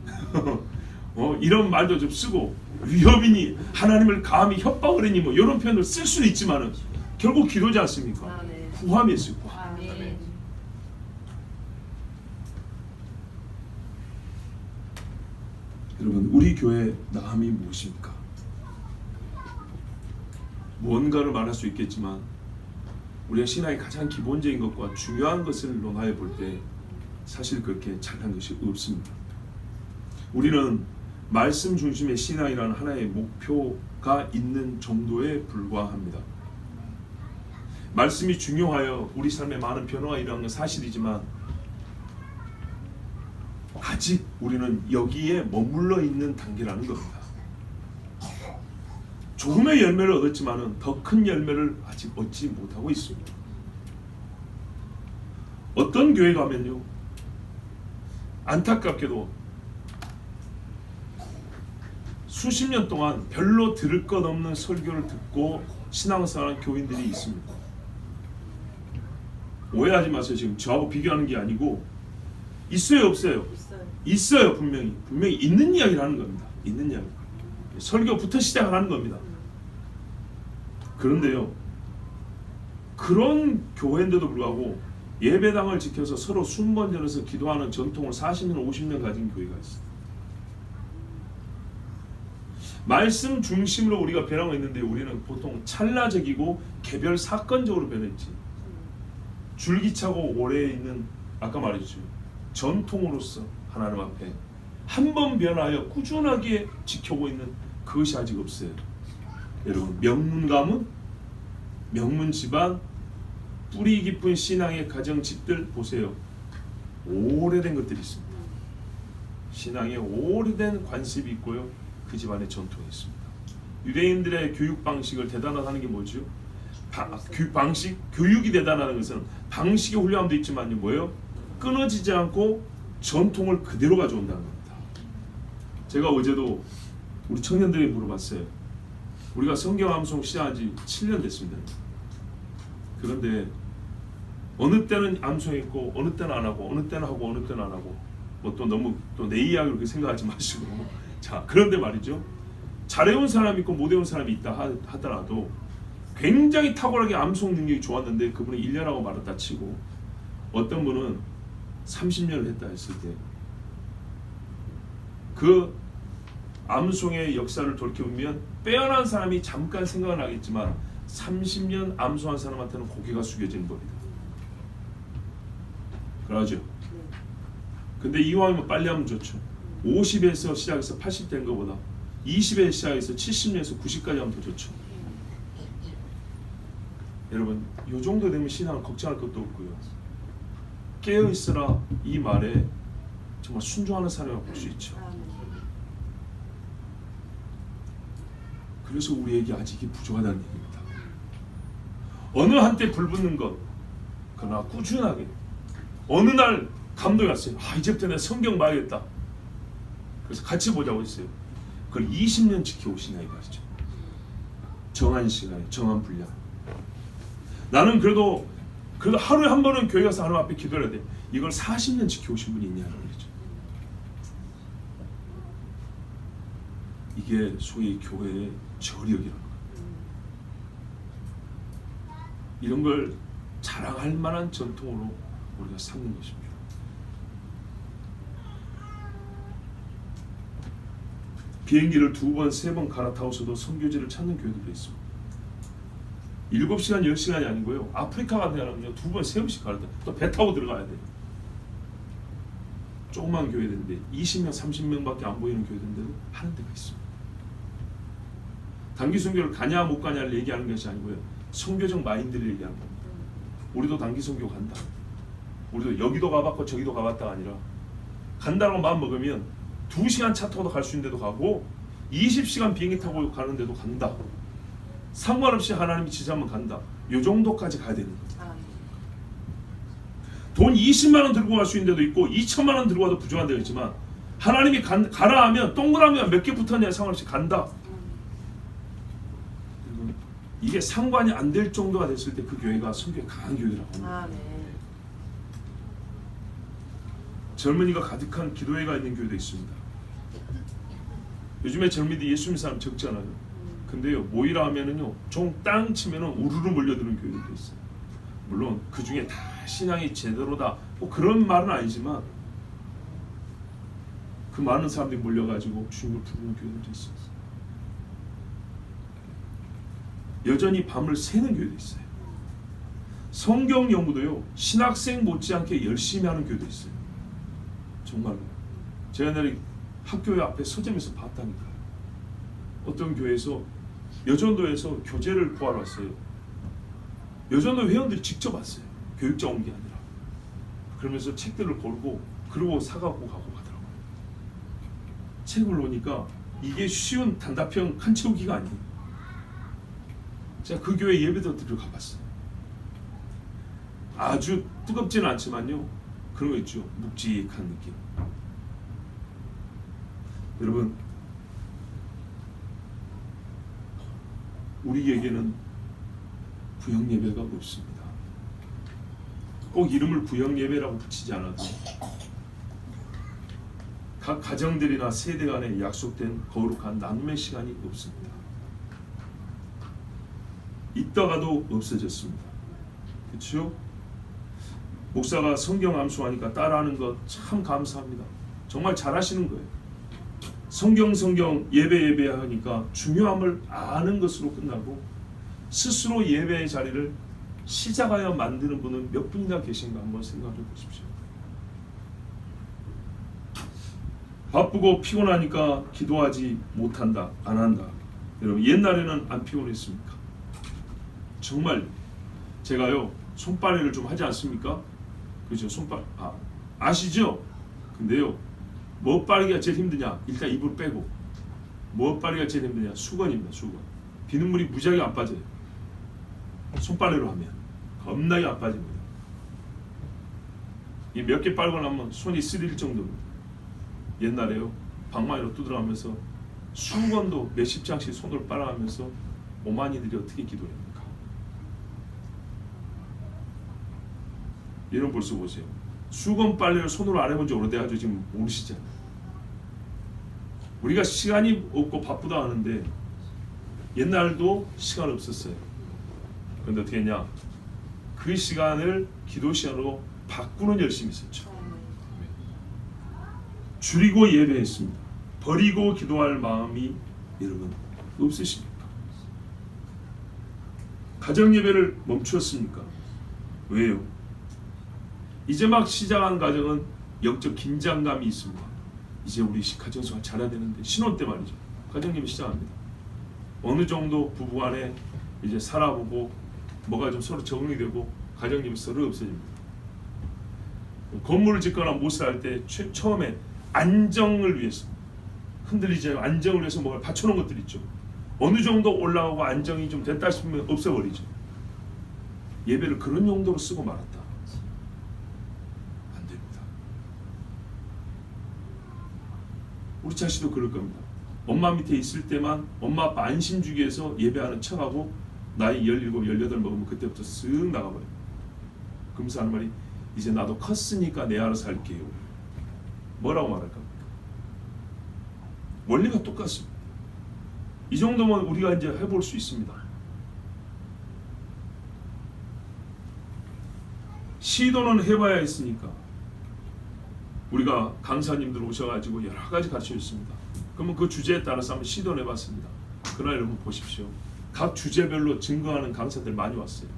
이런 말도 좀 쓰고 위협이니 하나님을 감히 협박을 했니 뭐 이런 표현을 쓸 수는 있지만은 결국 기도지 않습니까? 구함이었어요. 구함. 여러분 우리 교회 나음이 무엇입니까? 무언가를 말할 수 있겠지만 우리의 신앙의 가장 기본적인 것과 중요한 것을 논하여 볼 때 사실 그렇게 잘한 것이 없습니다. 우리는 말씀 중심의 신앙이라는 하나의 목표가 있는 정도에 불과합니다. 말씀이 중요하여 우리 삶에 많은 변화가 일어나는 건 사실이지만 아직 우리는 여기에 머물러 있는 단계라는 겁니다. 조금의 열매를 얻었지만은 더 큰 열매를 아직 얻지 못하고 있습니다. 어떤 교회 가면요, 안타깝게도 수십 년 동안 별로 들을 것 없는 설교를 듣고 신앙생활하는 교인들이 있습니다. 오해하지 마세요. 지금 저하고 비교하는 게 아니고 있어요, 없어요? 있어요. 분명히 있는 이야기를 하는 겁니다. 있는 이야기. 설교부터 시작하는 겁니다. 그런데요, 그런 교회인데도 불구하고 예배당을 지켜서 서로 순번전에서 기도하는 전통을 40년, 50년 가진 교회가 있어요. 말씀 중심으로 우리가 변하고 있는데 우리는 보통 찰나적이고 개별 사건적으로 변했지, 줄기차고 오래 있는, 아까 말했죠, 전통으로서 하나님 앞에 한 번 변하여 꾸준하게 지켜오고 있는 그것이 아직 없어요. 여러분, 명문 가문, 명문 집안, 뿌리 깊은 신앙의 가정 집들 보세요. 오래된 것들이 있습니다. 신앙에 오래된 관습이 있고요, 그 집안의 전통이 있습니다. 유대인들의 교육 방식을 대단하다는 게 뭐죠? 교육이 대단하다는 것은 방식의 훌륭함도 있지만요, 뭐예요? 끊어지지 않고 전통을 그대로 가져온다는 겁니다. 제가 어제도 우리 청년들에게 물어봤어요. 우리가 성경 암송 시작한 지 7년 됐습니다. 그런데 어느 때는 암송했고 어느 때는 안 하고 어느 때는 하고 어느 때는 안 하고, 뭐 또 너무 또 내 이야기를 그렇게 생각하지 마시고, 자, 그런데 말이죠, 잘해온 사람이 있고 못해온 사람이 있다 하더라도 굉장히 탁월하게 암송 능력이 좋았는데 그분이 1년하고 말았다 치고, 어떤 분은 30년을 했다 했을 때 그 암송의 역사를 돌이켜보면 빼어난 사람이 잠깐 생각은 하겠지만 30년 암송한 사람한테는 고개가 숙여지는 법이다. 그러죠. 근데 이왕이면 빨리 하면 좋죠. 50에서 시작해서 80 된 것보다 20에 시작해서 70년에서 90까지 하면 더 좋죠. 여러분, 이 정도 되면 신앙은 걱정할 것도 없고요, 깨어있으라 이 말에 정말 순종하는 사람을 볼 수 있죠. 그래서 우리에게 아직 이 부족하다는 얘기입니다. 어느 한때 불붙는 것, 그러나 꾸준하게 어느 날 감동이 왔어요. 이제부터 내가 성경 봐야겠다. 그래서 같이 보자고 했어요. 그걸 20년 지켜오시나 이 말이죠. 정한 시간에 정한 분량. 나는 그래도 하루에 한 번은 교회 가서 하나님 앞에 기도해야 돼. 이걸 40년 지켜오신 분이 있냐는 거죠. 이게 소위 교회의 저력이라는 거예요. 이런 걸 자랑할 만한 전통으로 우리가 삼는 것입니다. 비행기를 2번, 3번 갈아타고서도 선교지를 찾는 교회들도 있습니다. 7시간, 10시간이 아니고요, 아프리카 같은 데는 2번, 3번씩 갈아타, 또 배 타고 들어가야 돼요. 조그만 교회인데 20명, 30명밖에 안 보이는 교회인데도 하는 데가 있습니다. 단기 선교를 가냐 못 가냐를 얘기하는 것이 아니고요, 선교적 마인드를 얘기하는 겁니다. 우리도 단기 선교 간다. 우리도 여기도 가봤고 저기도 가봤다가 아니라 간다고 마음 먹으면 2시간 차 타고도 갈 수 있는 데도 가고 20시간 비행기 타고 가는 데도 간다. 상관없이 하나님이 지시하면 간다. 요 정도까지 가야 되는 거죠. 돈 20만 원 들고 갈 수 있는 데도 있고 2천만 원 들고 가도 부족한 데가 있지만 하나님이 가라 하면 동그라미가 몇 개 붙었냐 상관없이 간다. 이게 상관이 안 될 정도가 됐을 때 그 교회가 선교에 강한 교회라고 합니다. 젊은이가 가득한 기도회가 있는 교회도 있습니다. 요즘에 젊은이들 예수 믿는 사람 적잖아요. 근데요, 모이라 하면은요, 땅 치면은 우르르 몰려드는 교회들도 있어요. 물론 그 중에 다 신앙이 제대로다, 뭐 그런 말은 아니지만 그 많은 사람들이 몰려가지고 주님을 부르는 교회들도 있어요. 여전히 밤을 새는 교회도 있어요. 성경 연구도요, 신학생 못지않게 열심히 하는 교회도 있어요. 정말로. 제가 옛날에 학교의 앞에 서점에서 봤다니까요. 어떤 교회에서 여전도에서 교재를 구하러 왔어요. 여전도 회원들이 직접 왔어요. 교육자 온 게 아니라. 그러면서 책들을 고르고 그러고 사갖고 가고 가더라고요. 책을 놓으니까 이게 쉬운 단답형 칸 채우기가 아니에요. 제가 그 교회 예배도 들어 가봤어요. 아주 뜨겁지는 않지만요, 그런 거 있죠. 묵직한 느낌. 여러분, 우리에게는 구역 예배가 없습니다. 꼭 이름을 구역 예배라고 붙이지 않아도 각 가정들이나 세대 간에 약속된 거룩한 나눔의 시간이 없습니다. 있다가도 없어졌습니다. 그렇죠? 목사가 성경 암송하니까 따라하는 것 참 감사합니다. 정말 잘하시는 거예요. 성경 예배 하니까 중요함을 아는 것으로 끝나고 스스로 예배의 자리를 시작하여 만드는 분은 몇 분이나 계신가 한번 생각해 보십시오. 바쁘고 피곤하니까 기도하지 못한다, 안 한다. 여러분, 옛날에는 안 피곤했습니까? 정말 제가요 손빨래를 좀 하지 않습니까? 그죠? 아시죠? 근데요, 뭐 빨기가 제일 힘드냐? 일단 이불 빼고. 뭐 빨기가 제일 힘드냐? 수건입니다. 수건. 비눗물이 무지하게 안 빠져요. 손빨래로 하면 겁나게 안 빠집니다. 이 몇 개 빨고 나면 손이 쓰릴 정도입니다. 옛날에요, 방망이로 두드려가면서 수건도 몇십 장씩 손으로 빨아가면서 오마니들이 어떻게 기도를 합니까? 이런 벌써 보세요. 수건 빨래를 손으로 안 해본 지 오래돼가지고 지금 모르시잖아요. 우리가 시간이 없고 바쁘다 하는데 옛날도 시간 없었어요. 그런데 어떻게 했냐? 그 시간을 기도 시간으로 바꾸는 열심이 있었죠. 줄이고 예배했습니다. 버리고 기도할 마음이 여러분 없으십니까? 가정 예배를 멈추었습니까? 왜요? 이제 막 시작한 가정은 영적 긴장감이 있습니다. 이제 우리 가정생활 잘해야 되는데, 신혼 때 말이죠. 가정 예배 시작합니다. 어느 정도 부부간에 이제 살아보고 뭐가 좀 서로 적응이 되고 가정 예배 서로 없어집니다. 건물을 짓거나 무엇을 할 때 처음에 안정을 위해서, 흔들리지 않고 안정을 위해서 뭔가 받쳐놓은 것들 있죠. 어느 정도 올라가고 안정이 좀 됐다 싶으면 없애버리죠. 예배를 그런 용도로 쓰고 말았다. 안 됩니다. 우리 자신도 그럴 겁니다. 엄마 밑에 있을 때만 엄마 아빠 안심 주기 위해서 예배하는 척하고 나이 17, 18 먹으면 그때부터 쓱 나가버려요. 그러면서 하는 말이, 이제 나도 컸으니까 내 알아서 할게요. 뭐라고 말할 겁니까? 원리가 똑같습니다. 이 정도면 우리가 이제 해볼 수 있습니다. 시도는 해봐야 했으니까 우리가 강사님들 오셔가지고 여러 가지 가르쳐 줬습니다. 그러면 그 주제에 따라서 한번 시도를 해봤습니다. 그러나 여러분 보십시오. 각 주제별로 증거하는 강사들 많이 왔어요.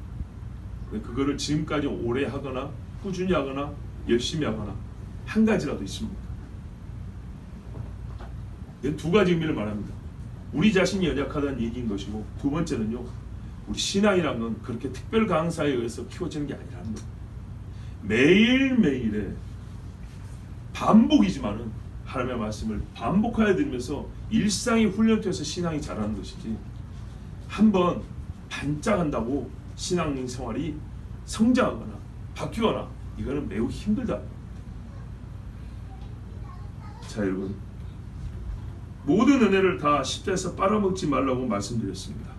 그거를 지금까지 오래 하거나 꾸준히 하거나 열심히 하거나 한 가지라도 있습니까? 두 가지 의미를 말합니다. 우리 자신이 연약하다는 얘기인 것이고, 두 번째는요, 우리 신앙이란 건 그렇게 특별 강사에 의해서 키워지는 게 아니라는 겁니다. 매일매일의 반복이지만은 하나님의 말씀을 반복하여 들으면서 일상이 훈련돼서 신앙이 자라는 것이지, 한번 반짝한다고 신앙 생활이 성장하거나 바뀌거나 이거는 매우 힘들다. 자, 여러분, 모든 은혜를 다 10대에서 빨아먹지 말라고 말씀드렸습니다.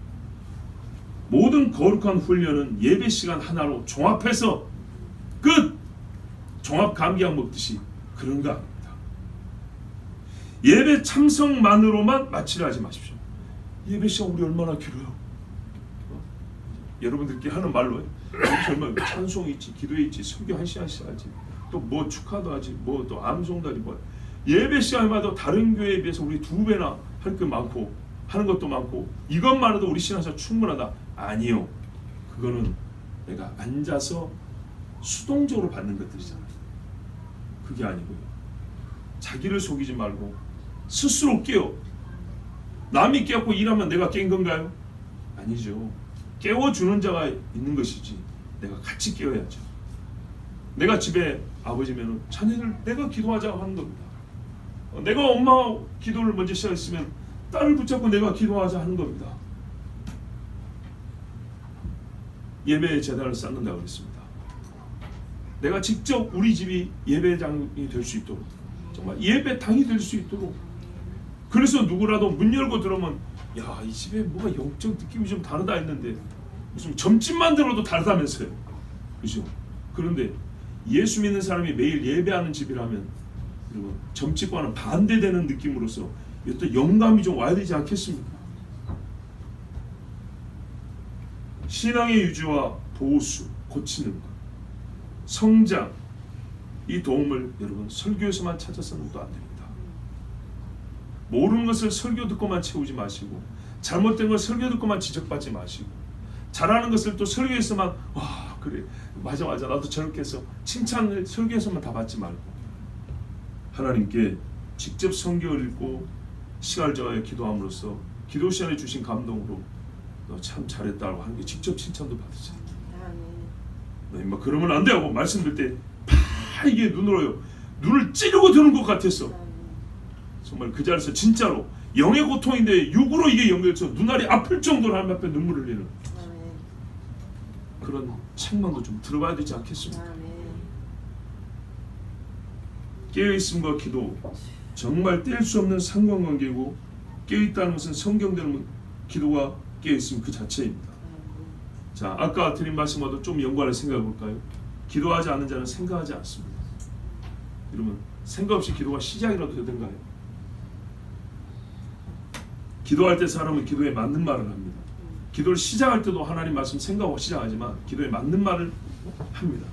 모든 거룩한 훈련은 예배 시간 하나로 종합해서 끝! 종합 감기약 먹듯이 그런 거 아닙니다. 예배 참석만으로만 마치려 하지 마십시오. 예배 시간 우리 얼마나 길어요? 여러분들께 하는 말로 정말 찬송이 있지, 기도에 있지, 설교 1시간씩 하지, 또 뭐 축하도 하지, 뭐 또 암송도 하지, 뭐 예배 시간마다 다른 교회에 비해서 우리 2배나 할 게 많고 하는 것도 많고, 이것만으로도 우리 신앙에서 충분하다. 아니요. 그거는 내가 앉아서 수동적으로 받는 것들이잖아요. 그게 아니고요. 자기를 속이지 말고 스스로 깨어. 남이 깨갖고 일하면 내가 깬 건가요? 아니죠. 깨워주는 자가 있는 것이지 내가 같이 깨워야죠. 내가 집에 아버지면 자녀들 내가 기도하자고 하는 겁니다. 내가 엄마 기도를 먼저 시작했으면 딸을 붙잡고 내가 기도하자 하는 겁니다. 예배의 재단을 쌓는다고 그랬습니다. 내가 직접 우리 집이 예배장이 될 수 있도록, 정말 예배당이 될 수 있도록. 그래서 누구라도 문 열고 들어오면 야, 이 집에 뭐가 영적 느낌이 좀 다르다 했는데 무슨 점집만 들어도 다르다면서요. 그죠? 그런데 예수 믿는 사람이 매일 예배하는 집이라면 여러분 점집과는 반대되는 느낌으로서 또 영감이 좀 와야 되지 않겠습니까? 신앙의 유지와 보수, 고치는 것, 성장, 이 도움을 여러분 설교에서만 찾아서는 또 안 됩니다. 모르는 것을 설교 듣고만 채우지 마시고, 잘못된 걸 설교 듣고만 지적받지 마시고, 잘하는 것을 또 설교에서만 와 그래 맞아 나도 저렇게 해서 칭찬을 설교에서만 다 받지 말고 하나님께 직접 성경을 읽고 시간을 정하여 기도함으로써 기도 시간에 주신 감동으로 너 참 잘했다고 하는 게 직접 칭찬도 받으세요. 뭐 그러면 안 돼요. 말씀드릴 때 이게 눈을 찌르고 드는 것 같았어. 정말 그 자리에서 진짜로 영의 고통인데 육으로 이게 연결해서 눈알이 아플 정도로 하나님 앞에 눈물을 흘리는 그런 책망도 좀 들어봐야 되지 않겠습니까? 깨어있음과 기도, 정말 뗄 수 없는 상관관계고, 깨어있다는 것은 성경대로 기도가 깨어있음 그 자체입니다. 자, 아까 드린 말씀과도 좀 연관을 생각해 볼까요? 기도하지 않는 자는 생각하지 않습니다. 여러분, 생각 없이 기도가 시작이라도 되던가요? 기도할 때 사람은 기도에 맞는 말을 합니다. 기도를 시작할 때도 하나님 말씀 생각하고 시작하지만 기도에 맞는 말을 합니다.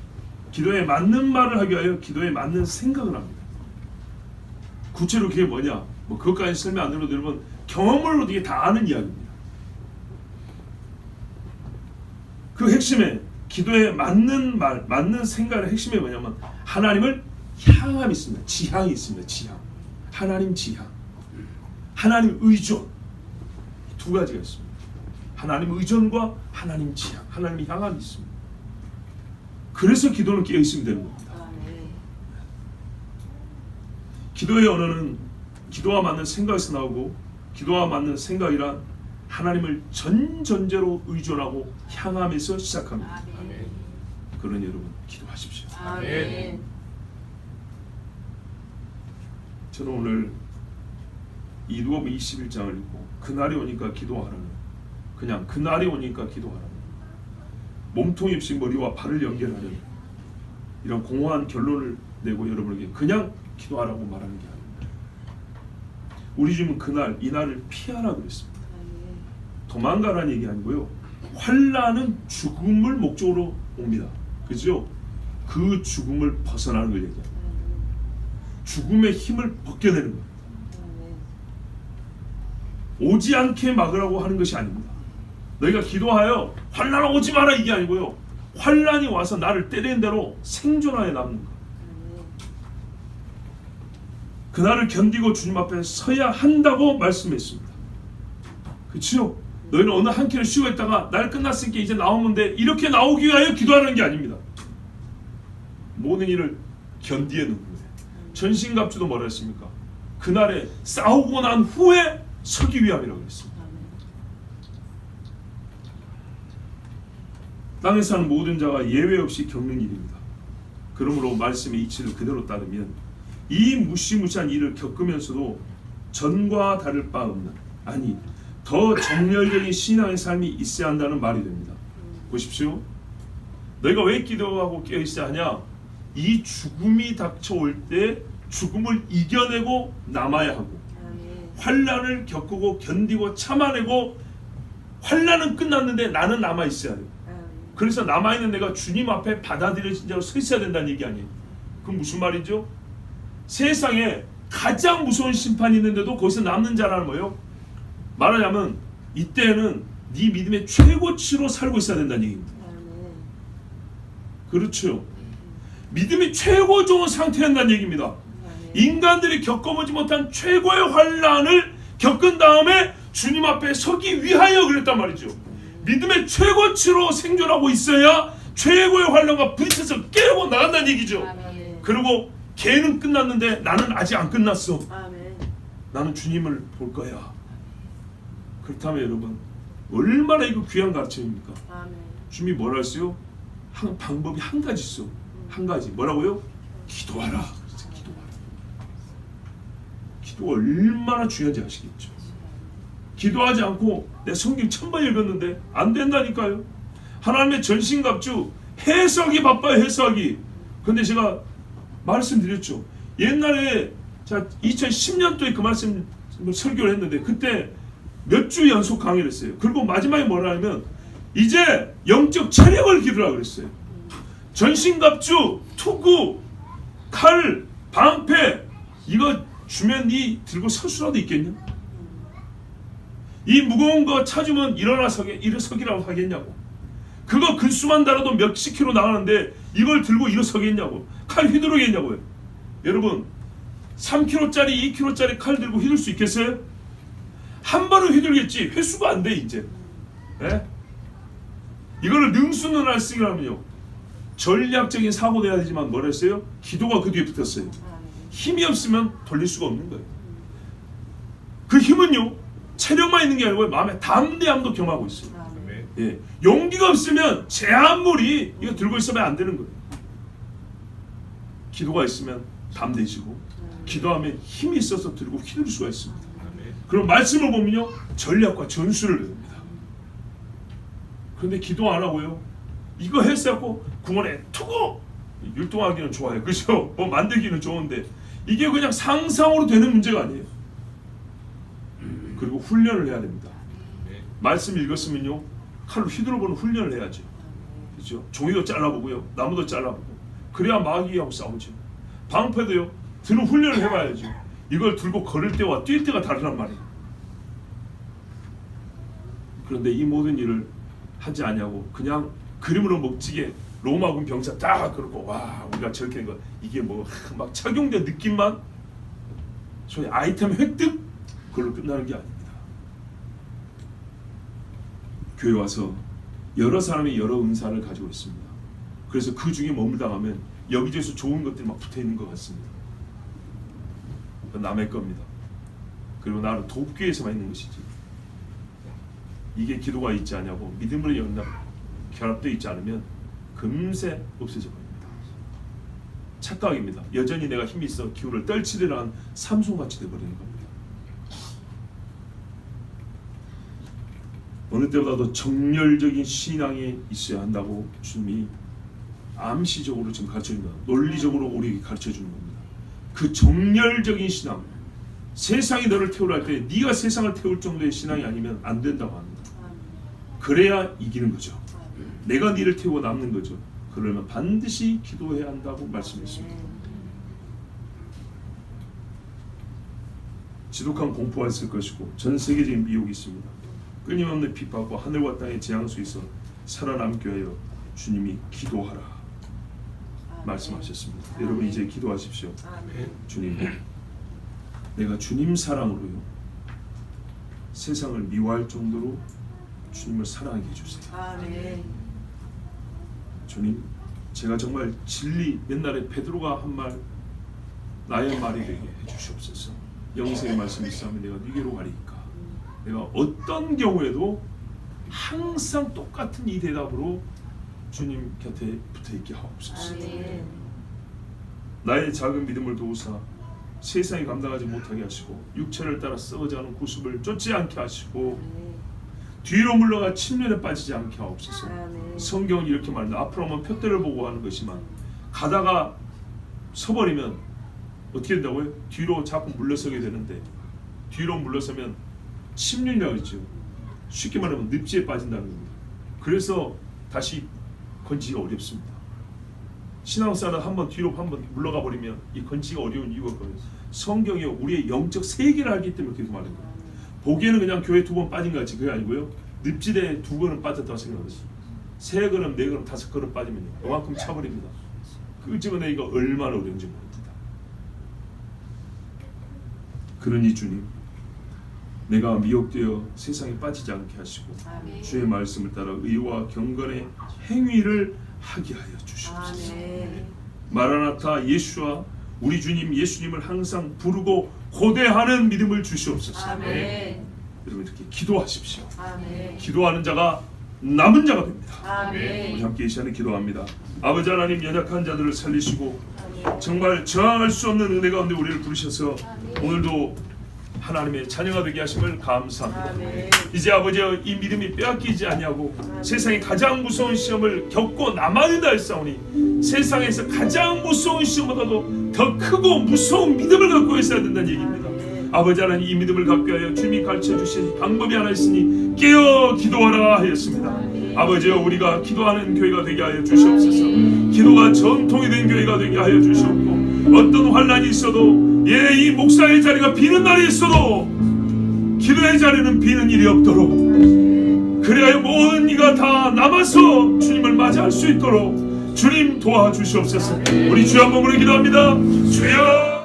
기도에 맞는 말을 하기 위하여 기도에 맞는 생각을 합니다. 구체로 그게 뭐냐? 뭐 그것까지 설명 안 드려도 여러분 경험으로 이게 다 아는 이야기입니다. 그 핵심에 기도에 맞는 말, 맞는 생각의 핵심이 뭐냐면 하나님을 향함이 있습니다. 지향이 있습니다. 지향. 하나님 지향. 하나님 의존. 두 가지가 있습니다. 하나님 의존과 하나님 지향, 하나님 향함이 있습니다. 그래서 기도는 깨어있으면 되는 겁니다. 기도의 언어는 기도와 맞는 생각에서 나오고, 기도와 맞는 생각이란 하나님을 전전제로 의존하고 향함에서 시작합니다. 아멘. 그러니 여러분 기도하십시오. 아멘. 저는 오늘 누가복음 21장을 읽고 그날이 오니까 기도하라는, 그냥 그날이 오니까 기도하라는, 몸통이 없이 머리와 발을 연결하는 이런 공허한 결론을 내고 여러분에게 그냥 기도하라고 말하는 게 아닙니다. 우리 집은 그날 이날을 피하라고 그랬습니다. 도망가라는 얘기 아니고요. 환난은 죽음을 목적으로 옵니다. 그죠? 그 죽음을 벗어나는 걸 얘기합니다. 죽음의 힘을 벗겨내는 겁니다. 오지 않게 막으라고 하는 것이 아닙니다. 너희가 기도하여 환난 오지 마라 이게 아니고요. 환난이 와서 나를 때리는 대로 생존하여 남는 것. 그날을 견디고 주님 앞에 서야 한다고 말씀했습니다. 그렇죠? 너희는 어느 한 끼를 쉬고 있다가 날 끝났으니까 이제 나오면 돼. 이렇게 나오기 위하여 기도하는 게 아닙니다. 모든 일을 견디는 거예요. 전신갑주도 뭐라 했습니까? 그날에 싸우고 난 후에 서기 위함이라고 했습니다. 땅에 사는 모든 자가 예외 없이 겪는 일입니다. 그러므로 말씀의 이치를 그대로 따르면 이 무시무시한 일을 겪으면서도 전과 다를 바 없는, 아니 더 정열적인 신앙의 삶이 있어야 한다는 말이 됩니다. 보십시오. 너희가 왜 기도하고 깨어있어야 하냐? 이 죽음이 닥쳐올 때 죽음을 이겨내고 남아야 하고, 환난을 겪고 견디고 참아내고, 환난은 끝났는데 나는 남아 있어야 돼요. 그래서 남아있는 내가 주님 앞에 받아들여진 자로 서 있어야 된다는 얘기 아니에요. 그건 무슨 말이죠? 세상에 가장 무서운 심판이 있는데도 거기서 남는 자라는 거예요. 말하자면 이때는 네 믿음의 최고치로 살고 있어야 된다는 얘기입니다. 그렇죠. 믿음이 최고 좋은 상태였다는 얘기입니다. 인간들이 겪어보지 못한 최고의 환난을 겪은 다음에 주님 앞에 서기 위하여 그랬단 말이죠. 믿음의 최고치로 생존하고 있어야 최고의 환난과 부딪혀서 깨고 나간다는 얘기죠. 아멘. 그리고 걔는 끝났는데 나는 아직 안 끝났어. 아멘. 나는 주님을 볼 거야. 그렇다면 여러분 얼마나 이거 귀한 가르침입니까? 아멘. 주님이 뭐라 했어요? 방법이 한 가지 있어. 한 가지. 뭐라고요? 기도하라. 그래서 기도하라. 기도가 얼마나 중요한지 아시겠죠? 기도하지 않고 내 성경 1000번 읽었는데 안 된다니까요. 하나님의 전신갑주 해석이 바빠요. 해석이. 근데 제가 말씀드렸죠. 옛날에 자 2010년도에 그 말씀 설교를 했는데 그때 몇 주 연속 강의를 했어요. 그리고 마지막에 뭐라 하면 이제 영적 체력을 기르라 그랬어요. 전신갑주, 투구, 칼, 방패 이거 주면 니 들고 설 수라도 있겠냐? 이 무거운 거 찾으면 일어서기라고 하겠냐고. 그거 근수만 달아도 몇십 킬로 나가는데 이걸 들고 일어서겠냐고. 칼 휘두르겠냐고요. 여러분 3kg짜리 2kg짜리 칼 들고 휘둘 수 있겠어요? 한 번은 휘둘겠지 회수가 안 돼 이제. 예? 이거를 능수능란을 쓰기라면요 전략적인 사고 내야 되지만 뭐라 했어요? 기도가 그 뒤에 붙었어요. 힘이 없으면 돌릴 수가 없는 거예요. 그 힘은요 체력만 있는 게 아니고 마음의 담대함도 겸하고 있어요. 예. 용기가 없으면 제 아무리 이거 들고 있으면 안 되는 거예요. 기도가 있으면 담대해지고 기도하면 힘이 있어서 들고 휘둘 수가 있습니다. 그럼 말씀을 보면요 전략과 전술을 배웁니다. 그런데 기도 안 하고요 이거 했었고 궁원에 투고 율동하기는 좋아요. 그죠? 뭐 만들기는 좋은데 이게 그냥 상상으로 되는 문제가 아니에요. 그리고 훈련을 해야 됩니다. 말씀 읽었으면요 칼로 휘둘러보는 훈련을 해야죠. 그죠? 종이도 잘라보고요 나무도 잘라보고 그래야 마귀하고 싸우죠. 방패도요 드는 훈련을 해봐야죠. 이걸 들고 걸을 때와 뛸 때가 다르단 말이에요. 그런데 이 모든 일을 하지 않냐고 그냥 그림으로 멋지게 로마군 병사 딱 그러고 와 우리가 저렇게 한 거 이게 뭐 막 착용된 느낌만 소위 아이템 획득 그걸로 끝나는 게 아닙니다. 교회 와서 여러 사람이 여러 은사를 가지고 있습니다. 그래서 그 중에 머물다 가면 여기저기서 좋은 것들이 막 붙어 있는 것 같습니다. 남의 겁니다. 그리고 나는 돕기 위해서만 있는 것이지. 이게 기도가 있지 않냐고 믿음으로 결합되어 있지 않으면 금세 없어져 버립니다. 착각입니다. 여전히 내가 힘이 있어 기후를 떨치리라 한 삼손같이 되어버리는 겁니다. 어느 때보다도 정열적인 신앙이 있어야 한다고 주님이 암시적으로 지금 가르쳐줍니다. 논리적으로 우리에게 가르쳐주는 겁니다. 그 정열적인 신앙, 세상이 너를 태우라 할 때 네가 세상을 태울 정도의 신앙이 아니면 안 된다고 합니다. 그래야 이기는 거죠. 내가 네를 태우고 남는 거죠. 그러면 반드시 기도해야 한다고 말씀했습니다. 지독한 공포가 있을 것이고 전 세계적인 미혹이 있습니다. 끊임없는 핍박과 하늘과 땅의 재앙 속에서 살아남기 위하여 주님이 기도하라 말씀하셨습니다. 여러분 이제 기도하십시오. 주님, 내가 주님 사랑으로요 세상을 미워할 정도로 주님을 사랑하게 해주세요. 아멘. 주님, 제가 정말 진리 옛날에 베드로가 한 말 나의 말이 되게 해주시옵소서. 영생의 말씀이 있으면 내가 네게로 가리이까. 내가 어떤 경우에도 항상 똑같은 이 대답으로 주님 곁에 붙어있게 하옵소서. 아멘. 나의 작은 믿음을 도우사 세상이 감당하지 못하게 하시고 육체를 따라 썩어가는 구습을 쫓지 않게 하시고 뒤로 물러가 침륜에 빠지지 않게 하옵소서. 아멘. 성경은 이렇게 말합니다. 앞으로 오면 표대를 보고 하는 것이만 가다가 서버리면 어떻게 된다고요? 뒤로 자꾸 물러서게 되는데 뒤로 물러서면 침륜이라고 했죠. 쉽게 말하면 늪지에 빠진다는 겁니다. 그래서 다시 건지기가 어렵습니다. 신앙생활은 한번 뒤로 한번 물러가 버리면 이 건지기가 어려운 이유가 있거든요. 성경이 우리의 영적 세계를 알기 때문에 그렇게 말하는 거예요. 보기에는 그냥 교회 2번 빠진 것 같이 그게 아니고요. 늪지대에 2걸음 빠졌다고 생각하세요. 3걸음, 4걸음, 5걸음 빠지면 이만큼 차버립니다. 끄집어내기가 얼마나 어려운지 모릅니다. 그러니 주님, 내가 미혹되어 세상에 빠지지 않게 하시고 아멘. 주의 말씀을 따라 의와 경건의 행위를 하게 하여 주시옵소서. 아멘. 마라나타 예수와 우리 주님 예수님을 항상 부르고 고대하는 믿음을 주시옵소서. 아멘. 여러분 이렇게 기도하십시오. 아멘. 기도하는 자가 남은 자가 됩니다. 아멘. 우리 함께 이 시간에 기도합니다. 아버지 하나님, 연약한 자들을 살리시고 아멘. 정말 저항할 수 없는 은혜 가운데 우리를 부르셔서 오늘도 하나님의 자녀가 되게 하심을 감사합니다. 아멘. 이제 아버지여, 이 믿음이 빼앗기지 아니하고 세상에 가장 무서운 시험을 겪고 남아야 된다 했사오니 세상에서 가장 무서운 시험보다도 더 크고 무서운 믿음을 갖고 있어야 된다는 얘기입니다. 아버지 하나님, 이 믿음을 갖게 하여 주님이 가르쳐 주신 방법이 하나 있으니 깨어 기도하라 하였습니다. 아버지여, 우리가 기도하는 교회가 되게 하여 주시옵소서. 기도가 전통이 된 교회가 되게 하여 주시옵고, 어떤 환난이 있어도 이 목사의 자리가 비는 날이 있어도 기도의 자리는 비는 일이 없도록, 그래야 모든 이가 다 남아서 주님을 맞이할 수 있도록 주님 도와주시옵소서. 우리 주여 한번 기도합니다. 주여.